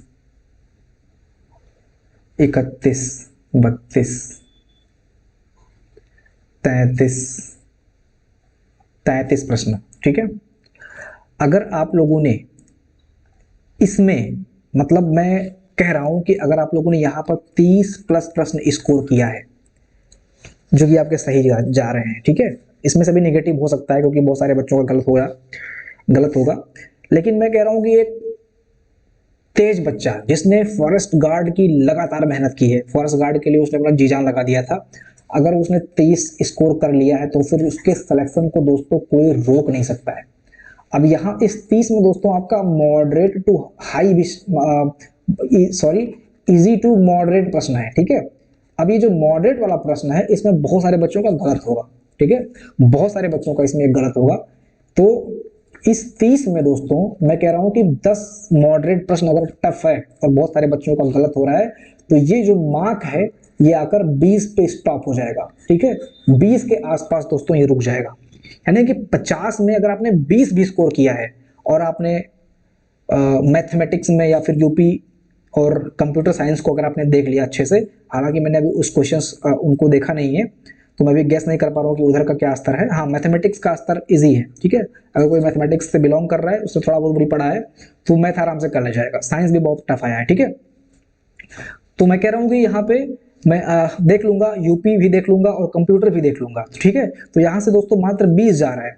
31 32 33 प्रश्न। ठीक है, अगर आप लोगों ने इसमें, मतलब मैं कह रहा हूं कि अगर आप लोगों ने यहां पर 30 प्लस प्रश्न स्कोर किया है, जो कि आपके सही जा रहे हैं, ठीक है, इसमें से भी नेगेटिव हो सकता है क्योंकि बहुत सारे बच्चों का गलत होगा। लेकिन मैं कह रहा हूँ कि एक तेज बच्चा जिसने फॉरेस्ट गार्ड की लगातार मेहनत की है, फॉरेस्ट गार्ड के लिए उसने अपना जी जान लगा दिया था, अगर उसने 23 स्कोर कर लिया है तो फिर उसके सिलेक्शन को दोस्तों कोई रोक नहीं सकता है। अब यहाँ इस 30 में दोस्तों आपका moderate to high, sorry, easy to moderate प्रश्न है, ठीक है। अब ये जो मॉडरेट वाला प्रश्न है इसमें बहुत सारे बच्चों का गलत होगा, ठीक है, बहुत सारे बच्चों का इसमें गलत होगा। तो इस 30 में दोस्तों मैं कह रहा हूं कि 10 मॉडरेट प्रश्न अगर टफ है और बहुत सारे बच्चों का गलत हो रहा है तो ये जो मार्क है ये आकर 20 पे स्टॉप हो जाएगा, ठीक है। 20 के आसपास दोस्तों ये रुक जाएगा। यानी कि 50 में अगर आपने 20 भी स्कोर किया है और आपने मैथमेटिक्स में या फिर यूपी और कंप्यूटर साइंस को अगर आपने देख लिया अच्छे से, हालांकि मैंने अभी उस क्वेश्चंस उनको देखा नहीं है तो मैं भी गेस नहीं कर पा रहा हूँ कि उधर का क्या स्तर है। हाँ, मैथमेटिक्स का स्तर इजी है, ठीक है। अगर कोई मैथमेटिक्स से बिलोंग कर रहा है, उससे थोड़ा बहुत भी पढ़ा है तो मैथ आराम से कर ले जाएगा। साइंस भी बहुत टफ आया है, ठीक है। तो मैं कह रहा हूँ कि यहाँ पे मैं देख लूंगा, यूपी भी देख लूंगा और कंप्यूटर भी देख लूंगा, ठीक है। तो यहाँ से दोस्तों मात्र 20 जा रहा है।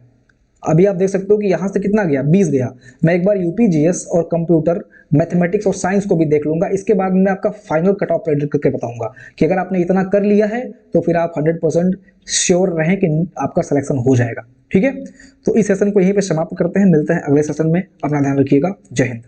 अभी आप देख सकते हो कि यहाँ से कितना गया, 20 गया। मैं एक बार यूपी जीएस और कंप्यूटर, मैथमेटिक्स और साइंस को भी देख लूंगा। इसके बाद मैं आपका फाइनल कट ऑफ प्रेडिक्ट करके बताऊंगा कि अगर आपने इतना कर लिया है तो फिर आप 100% श्योर रहें कि आपका सिलेक्शन हो जाएगा, ठीक है। तो इस सेशन को यहीं पे समाप्त करते हैं, मिलते हैं अगले सेशन में। अपना ध्यान रखिएगा। जय हिंद।